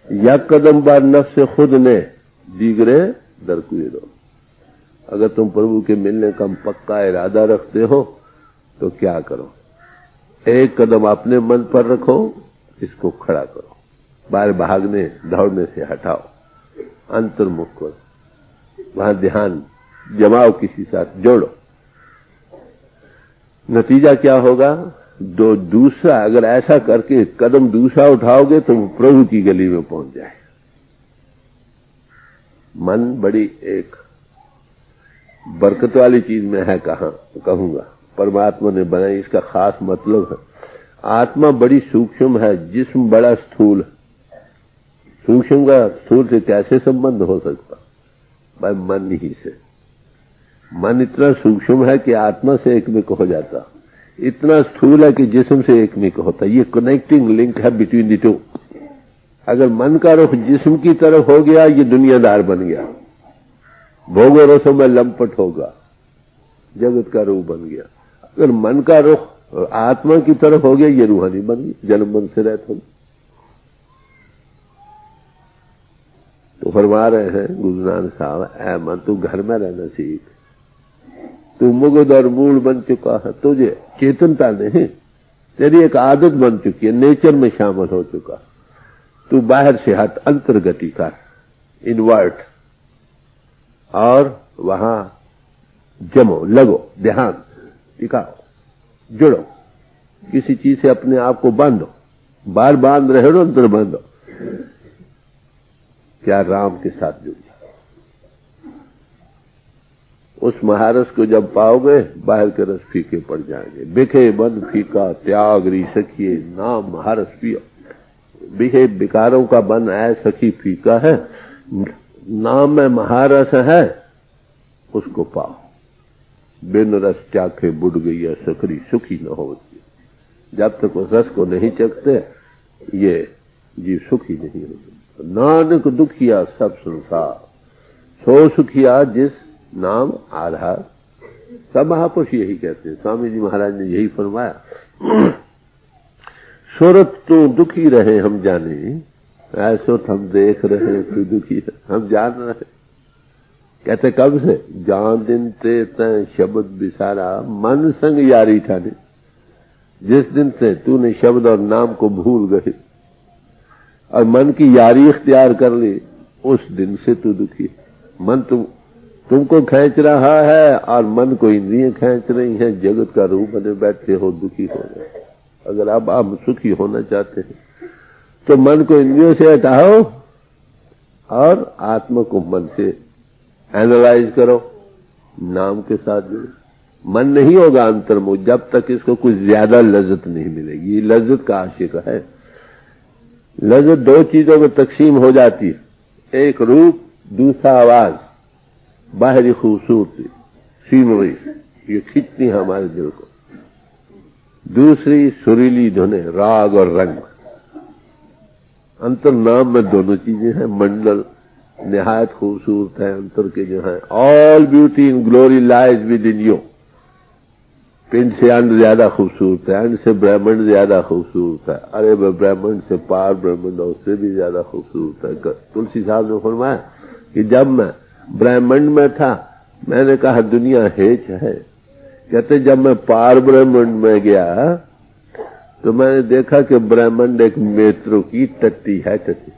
या कदम बार नफ्स से खुद ने दीगरे दर कुए दोस्त। अगर तुम प्रभु के मिलने का पक्का इरादा रखते हो तो क्या करो? एक कदम अपने मन पर रखो, इसको खड़ा करो, बाहर भागने दौड़ने से हटाओ, अंतर्मुख करो, वहां ध्यान जमाओ, किसी साथ जोड़ो। नतीजा क्या होगा? दूसरा अगर ऐसा करके कदम दूसरा उठाओगे तो प्रभु की गली में पहुंच जाए। मन बड़ी एक बरकत वाली चीज में है। कहां कहूंगा परमात्मा ने बनाई, इसका खास मतलब है। आत्मा बड़ी सूक्ष्म है, जिस्म बड़ा स्थूल। सूक्ष्म का स्थूल से कैसे संबंध हो सकता? भाई मन ही से। मन इतना सूक्ष्म है कि आत्मा से एकमिक हो जाता, इतना स्थूल है कि जिस्म से एकमिक होता। ये कनेक्टिंग लिंक है बिटवीन द टू। अगर मन का रुख जिस्म की तरफ हो गया, ये दुनियादार बन गया, भोगो रसों में लंपट होगा, जगत का रूप बन गया। अगर मन का रुख आत्मा की तरफ हो गया, ये रूहानी बन गई, जन्म मन से रहता होगी। तो फरमा रहे हैं गुरु नानक साहब, ऐ मन तू घर में रहना सीख, तू मुगद और मूल बन चुका है, तुझे चेतनता नहीं, तेरी एक आदत बन चुकी है, नेचर में शामिल हो चुका। तू बाहर से हट, अंतर्गति कर, इनवर्ट, और वहां जमो, लगो, ध्यान टिकाओ, जुड़ो, किसी चीज से अपने आप को बांधो, बार बांध रहे हो अंतर बांधो। क्या राम के साथ जुड़ जाओ। उस महारस को जब पाओगे, बाहर के रस फीके पड़ जाएंगे। बिखे बन फीका त्याग री सखिए, नाम महारस पियो। बिखे विकारों का बन ऐ सखी फीका है, नाम में महारस है, उसको पाओ। बिन रस चाखे बुढ़ गई है सखरी, सुखी न होती। जब तक उस रस को नहीं चखते, ये जीव सुखी नहीं होता। नानक दुखिया सब संसार, सो सुखिया जिस नाम आधार। सब महापुरुष यही कहते हैं, स्वामी जी महाराज ने यही फरमाया। सूरत तो दुखी रहे हम जाने, ऐसो हम देख रहे तू दुखी है, हम जान रहे। कहते कब से? जान दिन ते तय शब्द बिसारा, मन संग यारी ठाने। जिस दिन से तूने शब्द और नाम को भूल गए और मन की यारी इख्तियार कर ली, उस दिन से तू दुखी। मन तुमको खींच रहा है और मन को इंद्रियां खींच रही हैं, जगत का रूप बने बैठे हो, दुखी हो गए। अगर आप सुखी होना चाहते हैं तो मन को इंद्रियों से हटाओ और आत्मा को मन से एनालाइज करो, नाम के साथ जुड़ो। मन नहीं होगा अंतर्मुख जब तक इसको कुछ ज्यादा लज्जत नहीं मिलेगी। ये लज्जत का आशिक है। लज्जत दो चीजों में तकसीम हो जाती है, एक रूप, दूसरा आवाज, बाहरी खूबसूरती, सीनरी, ये खींचती है हमारे दिल को। दूसरी सुरीली धुनें, राग और रंग। अंतर नाम में दोनों चीजें हैं। मंडल निहायत खूबसूरत है, अंतर के जो है। All beauty in glory lies with in you. पिंड से अंड ज्यादा खूबसूरत है, अंड से ब्रह्मांड ज्यादा खूबसूरत है। अरे ब्रह्मांड से पार ब्रह्मांड उससे भी ज्यादा खूबसूरत है। तुलसी साहब ने फरमाया कि जब मैं ब्रह्मांड में था, मैंने कहा दुनिया हेच है। कहते जब मैं पार ब्रह्मांड में गया तो मैंने देखा कि ब्रह्मांड एक मेट्रो की टट्टी है। टट्टी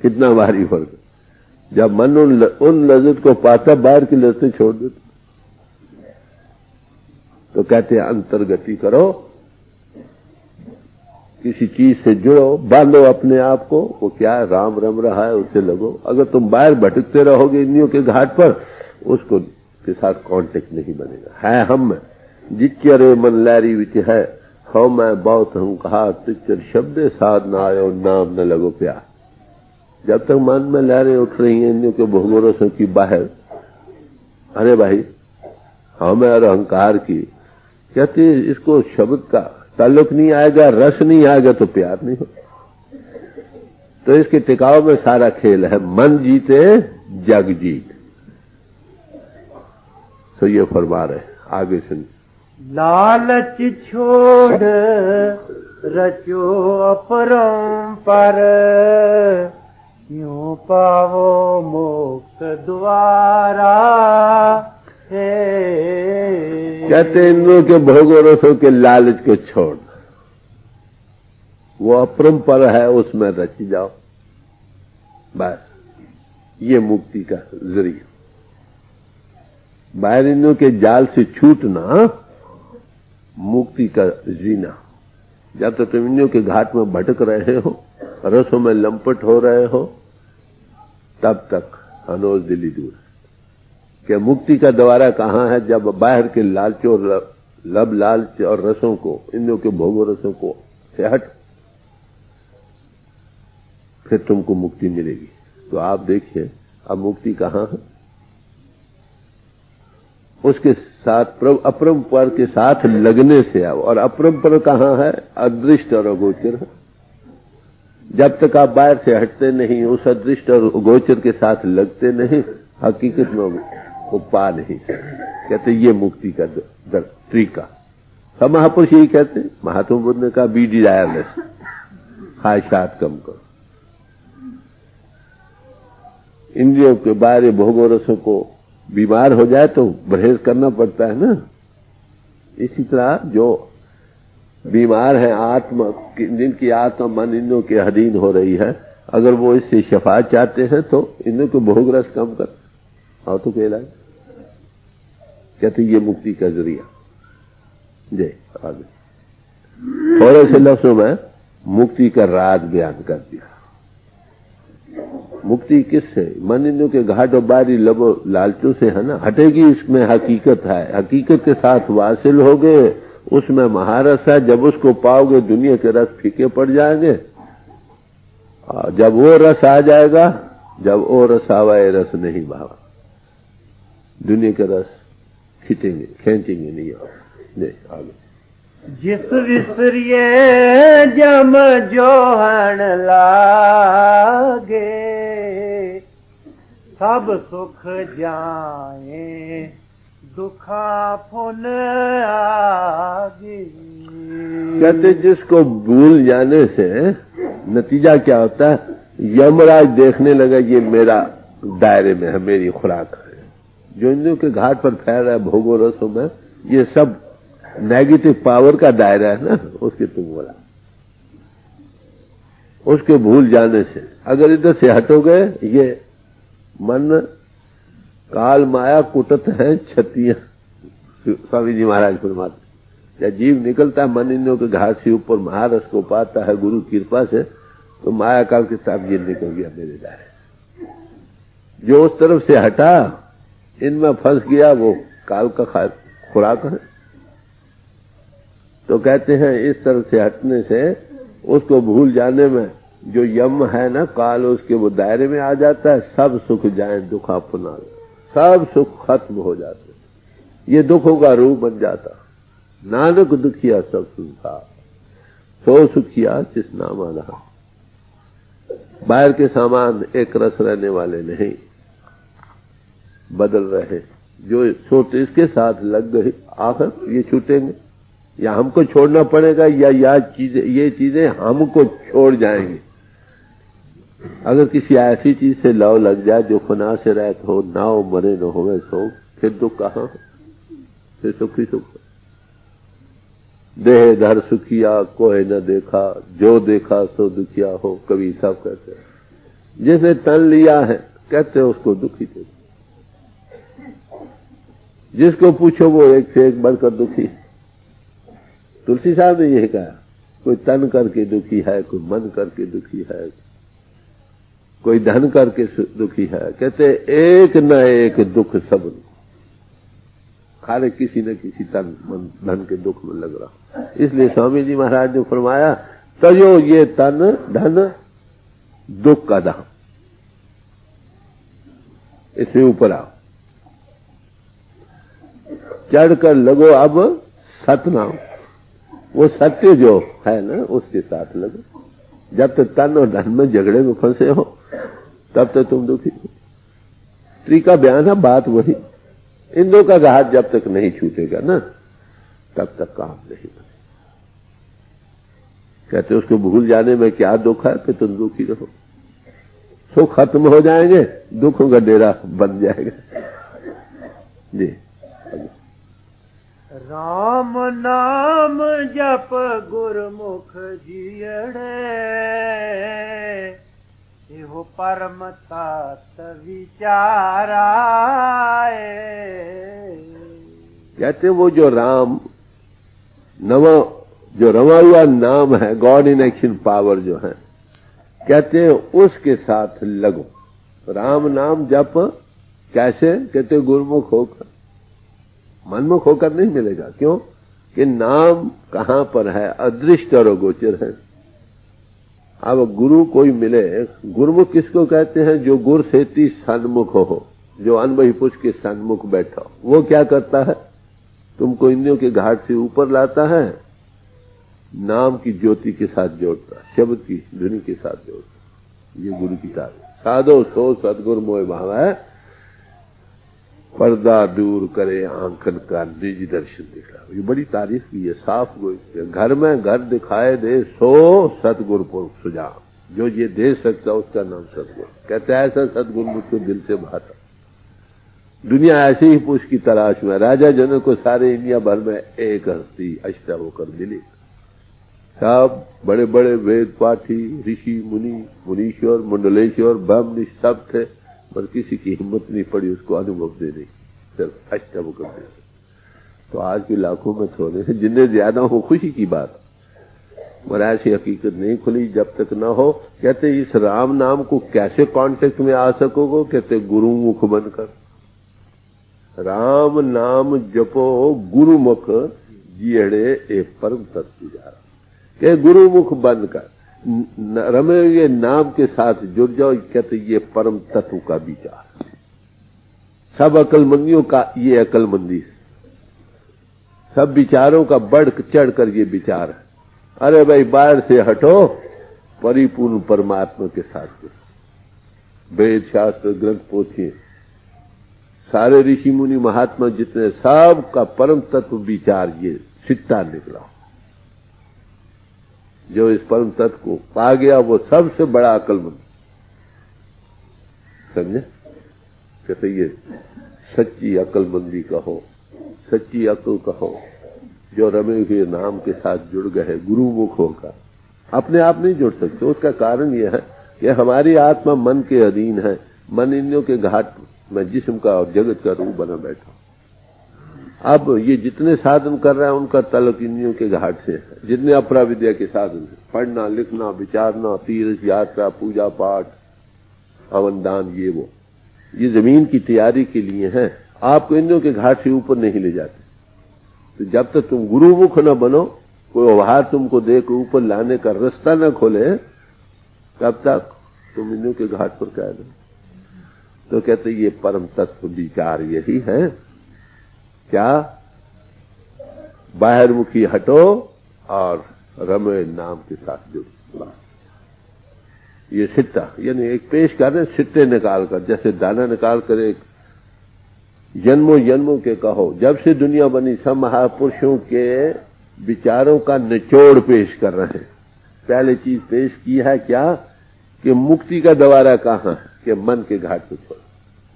कितना भारी फर्क है। जब मन उन लज्जत को पाता, बाहर की लज्जतें छोड़ देता। तो कहते हैं अंतर्गति करो, किसी चीज से जुड़ो, बांधो अपने आप को। वो क्या है? राम रम रहा है, उससे लगो। अगर तुम बाहर भटकते रहोगे इंद्रियों के घाट पर, उसको के साथ कांटेक्ट नहीं बनेगा। है हम जिक्र मन लहरी विच है, हो मैं बहुत हंकार तिचर शब्द साध ना आयो नाम न लगो प्यार। जब तक मन में लहरें उठ रही हैं इन के भोगोरसों की बाहर, अरे भाई हम और अहंकार की, कहते इसको शब्द का ताल्लुक नहीं आएगा, रस नहीं आएगा तो प्यार नहीं हो। तो इसके टिकाव में सारा खेल है, मन जीते जग जीत। तो ये फरमा रहे, आगे सुन। लालच छोड़ रचो अपरंपर, यूं पावो मोक्ष द्वारा है। कहते इंद्रियों के भोगोरसों के लालच को छोड़, वो अपरंपर है उसमें रच जाओ, बस ये मुक्ति का जरिया। बाहर इंद्रियों के जाल से छूटना मुक्ति का जीना। जब तक तुम इंद्रियों के घाट में भटक रहे हो, रसों में लंपट हो रहे हो, तब तक अनोज दिली दूर है। कि मुक्ति का द्वारा कहाँ है? जब बाहर के लालचों लब लालच और रसों को, इंद्रियों के भोगों रसों को से हट, फिर तुमको मुक्ति मिलेगी। तो आप देखिए अब मुक्ति कहाँ है? उसके साथ अपरंपर के साथ लगने से आओ। और अपरंपर कहाँ है? अदृष्ट और अगोचर है। जब तक आप बाहर से हटते नहीं, उस अदृष्ट और गोचर के साथ लगते नहीं, हकीकत में वो पा नहीं। कहते ये मुक्ति का तरीका। सब महापुरुष यही कहते। महात्मा बुद्ध ने कहा बी डिजायरलेस, ख्वाहिशात कम करो। इंद्रियों के बाहर भोगों रसों को बीमार हो जाए तो परहेज करना पड़ता है ना। इसी तरह जो बीमार है आत्मा, जिनकी आत्मा मन इंद्रियों के अधीन हो रही है, अगर वो इससे शफा चाहते हैं तो इंद्रियों के भोग रस कम कर, और तो क्या इलाज? कहते ये मुक्ति का जरिया। जय आगे थोड़े से लफ्जों में मुक्ति का राज बयान कर दिया। मुक्ति किससे? मन इंद्रियों के घाट और बारी लबो लालचों से है ना, हटेगी। इसमें हकीकत है, हकीकत के साथ वासिल हो गए, उसमें महारस है। जब उसको पाओगे दुनिया के रस फीके पड़ जाएंगे। जब वो रस आ जाएगा, जब वो रस आवाए रस नहीं भावा, दुनिया के रस खींचेंगे खींचेंगे नहीं। आगे जिस विसरिए जम जोहन लागे, सब सुख जाए दुखा फुन आगे। कहते जिसको भूल जाने से नतीजा क्या होता है? यमराज देखने लगा ये मेरा दायरे में है, मेरी खुराक है। जो इंद्रियों के घाट पर फैल रहा है भोगों रसों में, ये सब नेगेटिव पावर का दायरा है ना, उसके तुम बोला। उसके भूल जाने से अगर इधर से हटोगे, ये मन काल माया कुटत है छतियां, स्वामी जी महाराज फरमाते। जब जीव निकलता है मन इंद्रियों के घाट से ऊपर, महारस को पाता है गुरु की कृपा से, तो माया काल के साथ ये निकल गया मेरे दायरे। जो उस तरफ से हटा, इनमें फंस गया, वो काल का खुराक है। तो कहते हैं इस तरह से हटने से, उसको भूल जाने में जो यम है ना काल, उसके वो दायरे में आ जाता है। सब सुख जाए दुखा पुना, सब सुख खत्म हो जाते, ये दुखों का रूप बन जाता। नानक दुखिया सब सुखा, सो सुखिया जिस नामा रहा। बाहर के सामान एक रस रहने वाले नहीं, बदल रहे। जो सोच इसके साथ लग गए, आखिर ये छूटेंगे, या हमको छोड़ना पड़ेगा, या ये चीजें हमको छोड़ जाएंगी। अगर किसी ऐसी चीज से लव लग जाए जो फना से रहत हो, ना हो मरे न होवे सो, फिर दुख कहां? फिर सुखी सुख। देह धर सुखिया कोई न देखा, जो देखा सो दुखिया हो, कवि साहब कहते हैं। जिसने तन लिया है कहते हैं उसको दुखी थे। जिसको पूछो वो एक से एक बढ़कर दुखी। तुलसी साहब ने यही कहा, कोई तन करके दुखी है, कोई मन करके दुखी है, कोई धन करके दुखी है। कहते एक न एक दुख सब। खाली किसी न किसी तन मन धन के दुख में लग रहा। इसलिए स्वामी जी महाराज ने फरमाया, तजो ये तन धन दुख का धाम, इससे ऊपर आओ, चढ़कर लगो अब सतनाम। वो सत्य जो है ना उसके साथ लगो। जब तक तन और धन में झगड़े में फंसे हो तब तक तुम दुखी हो। स्त्री का बयान है, बात वही। इन दो का घाट जब तक नहीं छूटेगा ना तब तक काम नहीं बने। कहते उसको भूल जाने में क्या दुख है, फिर तुम दुखी रहो। सुख खत्म हो जाएंगे, दुखों का डेरा बन जाएगा। जी। राम नाम जप गुरमुख जियड़े, एहो परम तात विचाराए। कहते वो जो राम नवा जो रवा हुआ नाम है, गॉड इन एक्शन पावर जो है, कहते हैं उसके साथ लगो। राम नाम जप कैसे? कहते गुरुमुख होकर, मनमुख होकर नहीं मिलेगा। क्यों? कि नाम कहां पर है? अदृष्ट और अगोचर है। अब गुरु कोई मिले, गुरुमुख किसको कहते हैं? जो गुर सेती सन्मुख हो, जो अनबही पुष्प के सन्मुख बैठा हो। वो क्या करता है? तुमको इंद्रियों के घाट से ऊपर लाता है, नाम की ज्योति के साथ जोड़ता है, शब्द की ध्वनि के साथ जोड़ता है। ये गुरु की तारीफ। साधो सो सदगुरु मोह भाव है, पर्दा दूर करे आंखन का निज दर्शन दिखा। ये बड़ी तारीफ की है, साफ गोई। घर में घर दिखाए दे सो सतगुरु पुरुष सुझाव। जो ये दे सकता उसका नाम सतगुरु। कहते हैं ऐसा सतगुरु मुझको दिल से भाता। दुनिया ऐसे ही पुरुष की तलाश में। राजा जनक को सारे इंडिया भर में एक हस्ती अष्टा होकर मिली। सब बड़े बड़े वेद पाठी, ऋषि मुनि, मुनीश्वर, मंडलेश्वर, ब्रह्म सब थे, पर किसी की हिम्मत नहीं पड़ी उसको अनुभव देने, सिर्फ अष्टम कर दे। तो आज के लाखों में थोड़े हैं, जिन्हें ज्यादा हो खुशी की बात, मगर ऐसी हकीकत नहीं खुली जब तक ना हो। कहते इस राम नाम को कैसे कांटेक्ट में आ सकोगे? कहते गुरुमुख बनकर। राम नाम जपो गुरुमुख जियड़े ए परम तत्व जारा। के गुरुमुख बनकर रमे ये नाम के साथ जुड़ जाओ। कहते ये परम तत्व का विचार। सब अकलमंदियों का ये अकलमंदी है, सब विचारों का बढ़ चढ़ कर ये विचार है। अरे भाई बाहर से हटो, परिपूर्ण परमात्मा के साथ। वेद शास्त्र ग्रंथ पोथिए, सारे ऋषि मुनि महात्मा जितने, सब का परम तत्व विचार ये सिट्टा निकला। जो इस परम तत्व को पा गया वो सबसे बड़ा अकलमंद। समझे? कहते ये सच्ची अकलमंदी कहो, सच्ची अकल कहो, जो रमे हुए नाम के साथ जुड़ गए गुरुमुख होकर। अपने आप नहीं जुड़ सकते। उसका कारण यह है कि हमारी आत्मा मन के अधीन है। मन इंद्रियों के घाट में जिस्म का और जगत का रूप बना बैठा। अब ये जितने साधन कर रहा है उनका तलक इंद्रियों के घाट से है। जितने अपरा विद्या के साधन है, पढ़ना, लिखना, विचारना, तीर्थ यात्रा, पूजा पाठ, हवन दान, ये जमीन की तैयारी के लिए है। आपको इंद्रियों के घाट से ऊपर नहीं ले जाते। तो जब तक तुम गुरुमुख न बनो, कोई व्यवहार तुमको देकर ऊपर लाने का रास्ता न खोले, तब तक तुम इंद्रियों के घाट पर क्या दो। तो कहते ये परम तत्व विचार यही है। क्या? बाहरमुखी हटो और रमे नाम के साथ जुड़ो। ये सिट्टा, यानी एक पेश कर रहे सिट्टे निकाल कर, जैसे दाना निकाल कर एक जन्मों जन्मों के कहो। जब से दुनिया बनी सब महापुरुषों के विचारों का निचोड़ पेश कर रहे हैं। पहले चीज पेश की है क्या? कि मुक्ति का द्वारा कहां है? कि मन के घाट को छोड़ो,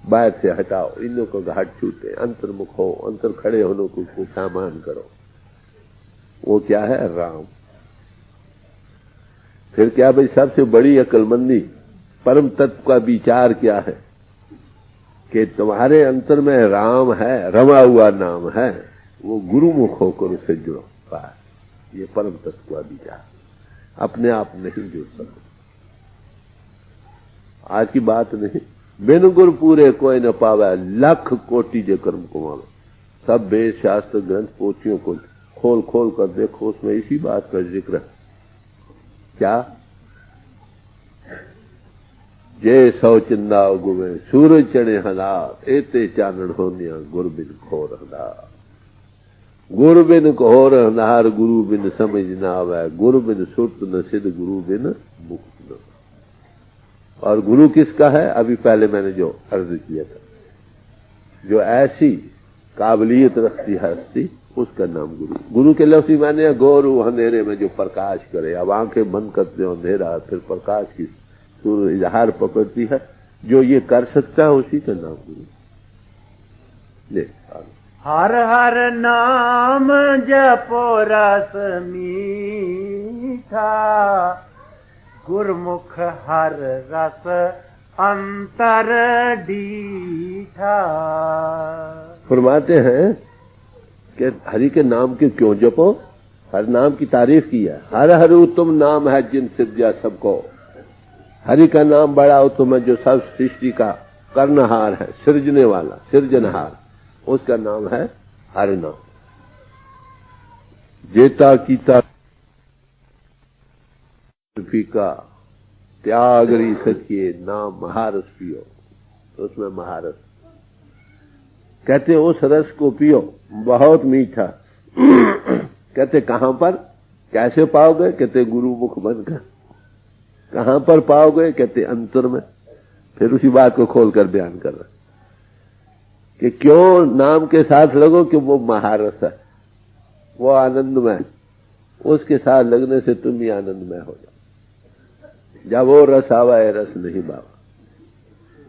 बाहर से हटाओ, इंद्रियों को घाट छूटे, अंतर्मुख हो, अंतर खड़े होने को सामान करो। वो क्या है? राम। फिर क्या भाई? सबसे बड़ी अकलमंदी परम तत्व का विचार क्या है? कि तुम्हारे अंतर में राम है, रमा हुआ नाम है, वो गुरुमुख होकर उससे जुड़ो। ये परम तत्व का विचार। अपने आप नहीं जुड़ सकते। आज की बात नहीं। बिन गुर पूरे कोई न पावे, लख कोटि जे कर्म कमावे। सब वेद शास्त्र ग्रंथ पोथियों को खोल खोल कर देखो, उसमें इसी बात का जिक्र है। क्या? जय सौ चिंदा गुवे सूरज चढ़े हलार, एते चानण होनिया गुर बिन घोर हलार। गुरु बिन घोर हलार, गुरु बिन समझ न आवे, गुरु बिन सुरत न सिद्ध, गुरु बिन मुक्त न। और गुरु किसका है? अभी पहले मैंने जो अर्ज किया था, जो ऐसी काबिलियत रखती है हस्ती, उसका नाम गुरु। गुरु के लफ्ज़ी माने गोरु अंधेरे में जो प्रकाश करे। अब आंखें बंद करते हो अंधेरा, फिर प्रकाश की सूर्य इजहार पकड़ती है, जो ये कर सकता है उसी का नाम गुरु। ले हर हर नाम जपो रस मीठा, गुरमुख हर रस अंतर डीठा। फरमाते हैं कि हरि के नाम के क्यों जपो? हर नाम की तारीफ की है। हर हर उत्तम नाम है जिन सिद्धिया सबको। हरि का नाम बड़ा उत्तम है, जो सब सृष्टि का करनहार है, सृजने वाला, सृजनहार, उसका नाम है हरि नाम। जेता कीता फीका, त्यागरी सखिए नाम महारस पियो। तो उसमें महारस कहते उस रस को पियो, बहुत मीठा। कहते कहां पर, कैसे पाओगे? कहते गुरु मुख बनकर। कहां पर पाओगे? कहते अंतर में। फिर उसी बात को खोलकर बयान कर रहे कि क्यों नाम के साथ लगो, कि वो महारस है, वो आनंदमय, उसके साथ लगने से तुम ही आनंदमय हो जाओ। जब वो रस आवा, रस नहीं बाबा।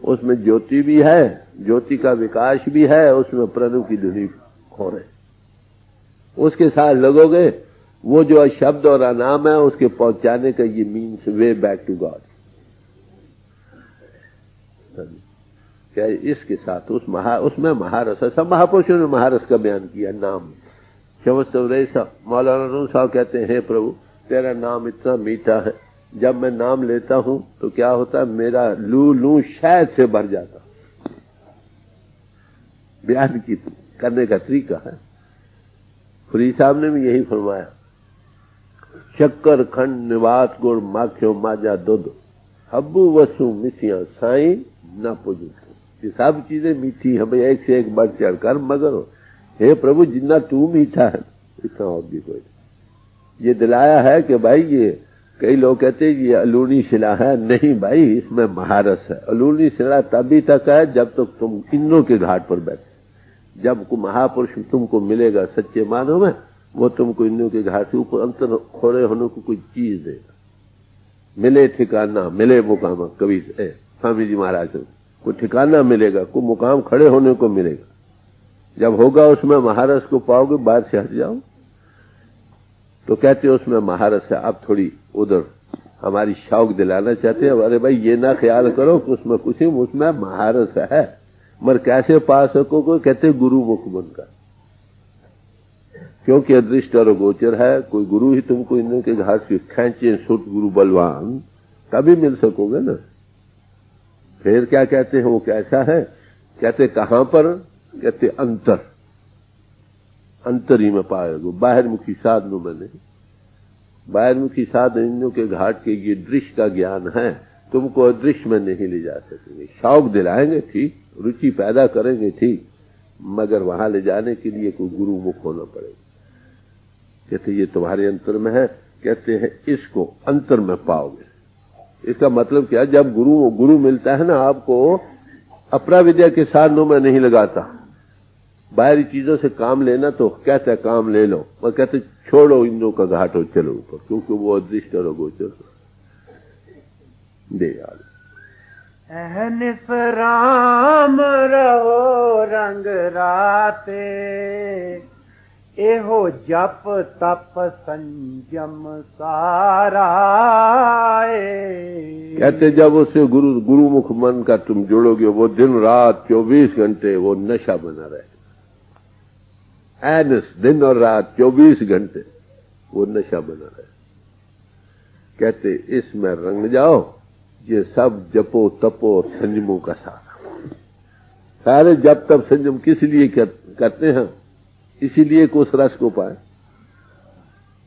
उसमें ज्योति भी है, ज्योति का विकास भी है, उसमें प्रणव की धुनी हो रहे। उसके साथ लगोगे, वो जो शब्द और अनाम है, उसके पहुंचाने का ये means way back to God. क्या इसके साथ उसमें महारस है। सब महापुरुषों ने महारस का बयान किया। नाम मौलाना रूम साहब कहते हैं, हे प्रभु तेरा नाम इतना मीठा है, जब मैं नाम लेता हूं तो क्या होता है, मेरा लू शायद से भर जाता। बयान की करने का तरीका है। फरीद साहब ने भी यही फरमाया, शक्कर खंड निवात गुड़ माखियो माजा दूध, हब्बू वसु मिसिया साई न पुजू। ये सब चीजें मीठी हमें एक से एक बढ़ चढ़ कर, मगर हे प्रभु जितना तू मीठा है इतना और भी कोई नहीं। ये दिलाया है कि भाई, ये कई लोग कहते हैं ये अलूनी शिला है। नहीं भाई, इसमें महारस है। अलूनी शिला तभी तक है जब तक तुम इंद्रों के घाट पर बैठे। जब महापुरुष तुमको मिलेगा सच्चे मानव में, वो तुमको इंद्रों के घाट के ऊपर अंतर खोड़े होने को कोई चीज देगा। मिले ठिकाना, मिले मुकाम। कभी स्वामी जी महाराज को ठिकाना मिलेगा, को मुकाम खड़े होने को मिलेगा। जब होगा उसमें महारस को पाओगे, बाहर से हट जाओ। तो कहते हो उसमें महारस है। अब थोड़ी उधर हमारी शौक दिलाना चाहते हैं, अरे भाई ये ना ख्याल करो कि उसमें कुछ ही, उसमें महारस है, मगर कैसे पा सकोगे? कहते गुरु मुख बनकर, क्योंकि अदृष्ट और गोचर है। कोई गुरु ही तुमको इन्हों के घाट से खेचे, सुट गुरु बलवान, तभी मिल सकोगे ना। फिर क्या कहते हैं, वो कैसा है? कहते कहां पर? कहते अंतर, अंतर ही में पाएगो। बाहर मुखी साधनों में नहीं। बाहर मुखी साधन इंद्रियों के घाट के ये दृश्य का ज्ञान है, तुमको अदृश्य में नहीं ले जा सकेंगे। शौक दिलाएंगे ठीक, रुचि पैदा करेंगे ठीक, मगर वहां ले जाने के लिए कोई गुरु मुख होना पड़ेगा। कहते ये तुम्हारे अंतर में है। कहते हैं इसको अंतर में पाओगे। इसका मतलब क्या? जब गुरु मिलता है ना आपको, अपरा विद्या के साधनों में नहीं लगाता। बाहरी चीजों से काम लेना तो कहता है काम ले लो, मैं कहते छोड़ो इंद्रों का घाट और चलो ऊपर, क्योंकि वो अदृष्ट और अगोचर दे याद। अहनिस राम रहो रंग राते, एहो जप तप संयम साराए। कहते जब उससे गुरुमुख मन का तुम जुड़ोगे, वो दिन रात 24 घंटे वो नशा बना रहेगा। एनस, दिन और रात 24 घंटे वो नशा बना रहेगा। कहते इसमें रंग जाओ। ये सब जपो तपो और संयमों का सारा। सारे जप तप संयम किस लिए करते हैं? इसीलिए कि उस रस को पाए।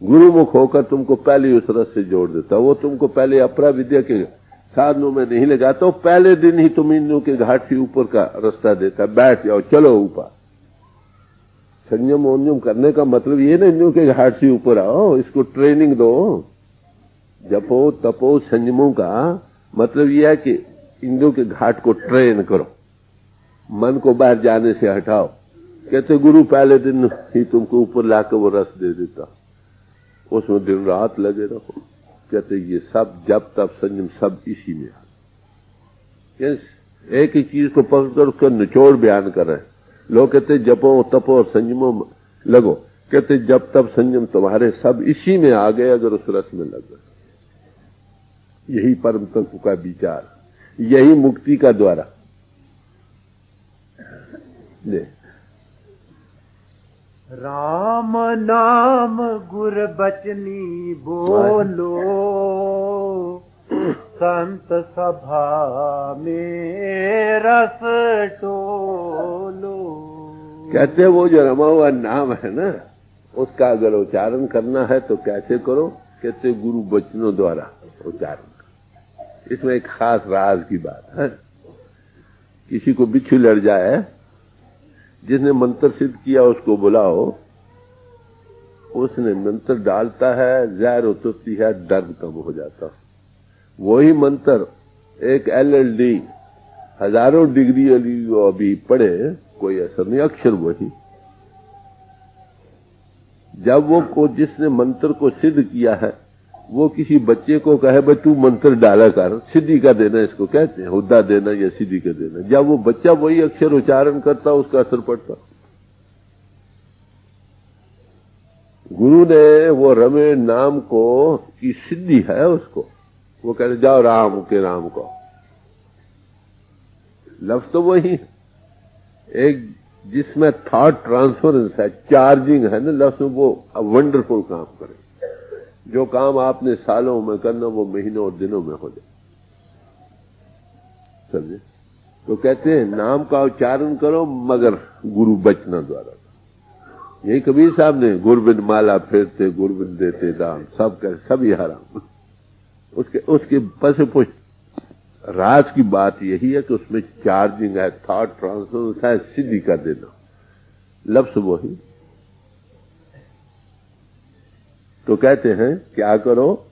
गुरुमुख होकर तुमको पहले उस रस से जोड़ देता, वो तुमको पहले अपरा विद्या के साधनों में नहीं लगाता, वो पहले दिन ही तुम इंद्रियों के घाट से ऊपर का रास्ता देता, बैठ जाओ चलो ऊपर। संयम वंयम करने का मतलब ये ना इंद्रियों के घाट से ऊपर आओ, इसको ट्रेनिंग दो। जपो तपो संयमों का मतलब यह है कि इंद्रियों के घाट को ट्रेन करो, मन को बाहर जाने से हटाओ। कहते गुरु पहले दिन ही तुमको ऊपर लाकर वो रस दे देता, उसमें दिन रात लगे रहो। कहते ये सब जब तब संयम सब इसी में है। एक ही चीज को पकड़कर उसका निचोड़ बयान कर रहे हैं। लोग कहते जपो तपो और संयमों लगो, कहते जब तब संयम तुम्हारे सब इसी में आ गए अगर उस रस में लग गए। यही परम तत्व का विचार, यही मुक्ति का द्वारा। राम नाम गुर बचनी बोलो, संत सभा में रस टोलो। कहते वो जो रमा हुआ नाम है ना, उसका अगर उच्चारण करना है तो कैसे करो? कहते गुरु बचनों द्वारा उच्चारण करो। इसमें एक खास राज की बात है। किसी को बिच्छू लड़ जाए, जिसने मंत्र सिद्ध किया उसको बुलाओ, उसने मंत्र डालता है, जहर उतरती है, दर्द कम हो जाता। वही मंत्र एक LLD 1000 डिग्री वाली अभी पढ़े, कोई असर नहीं, अक्षर वही। जब वो को जिसने मंत्र को सिद्ध किया है वो किसी बच्चे को कहे भाई तू मंत्र डाला कर, सिद्धि का देना इसको कहते हैं, हुद्दा देना या सिद्धि का देना। जब वो बच्चा वही अक्षर उच्चारण करता उसका असर पड़ता। गुरु ने वो रमे नाम को की सिद्धि है उसको, वो कहते जाओ राम के नाम को। लफ्ज तो वही एक जिसमें थॉट ट्रांसफरेंस है, चार्जिंग है ना लफ्ज में, वो वंडरफुल काम करे। जो काम आपने सालों में करना वो महीनों और दिनों में हो जाए। समझे? तो कहते हैं नाम का उच्चारण करो मगर गुरु बचना द्वारा। यही कबीर साहब ने गुरबिन माला फेरते गुरबिन देते दाम, सब कह सब ही हराम। उसके पस पुष्ट राज की बात यही है कि उसमें चार्जिंग है, थॉट ट्रांसफर है, सिद्धि कर देना। लफ्ज वही। तो कहते हैं क्या करो?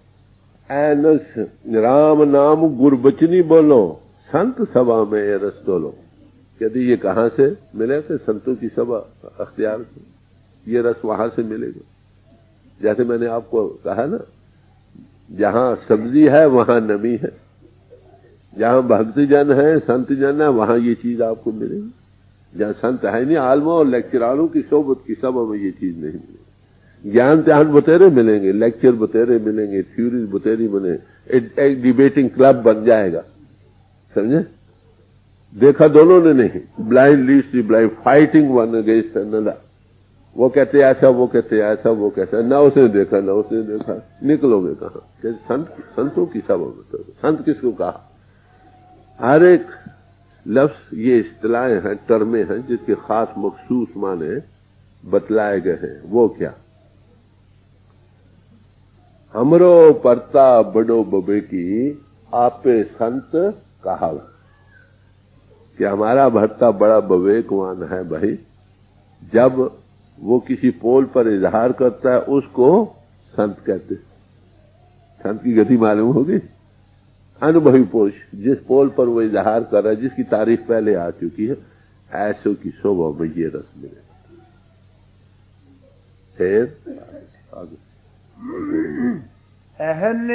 ऐनस राम नाम गुरबचनी बोलो, संत सभा में ये रस तोलो। कहते ये कहां से मिले? थे संतों की सभा अख्तियार से, ये रस वहां से मिलेगा। जैसे मैंने आपको कहा ना, जहां सब्जी है वहां नमी है, जहां भक्तजन है संत जन है वहां ये चीज आपको मिलेगी। जहां संत है नहीं, आलमों और लेक्चरारों की सोबत की सभा में ये चीज नहीं मिलेगी। ज्ञान त्यान बतेरे मिलेंगे, लेक्चर बतेरे मिलेंगे, थ्योरीज बतेरी बने, एक डिबेटिंग क्लब बन जाएगा। समझे? देखा दोनों ने नहीं, blind leads to blind, fighting one against another. वो कहते ऐसा, वो कहते ऐसा, वो कहते ना उसने देखा ना उसने देखा, निकलोगे कहां? संतों की सभा में। संत किसको कहा? हर एक लफ्ज ये इस्तिलाहें हैं, टर्में हैं जिसके खास मखसूस माने बतलाए गए हैं। वो क्या? हमरो परता बड़ो बबे की आपे संत कहा, कि हमारा भरता बड़ा विवेकवान है भाई। जब वो किसी पोल पर इजहार करता है उसको संत कहते। संत की गति मालूम होगी? अनुभवी पुरुष, जिस पोल पर वो इजहार कर रहा है, जिसकी तारीफ पहले आ चुकी है, ऐसों की शोभा में ये रस मिले। फिर अहन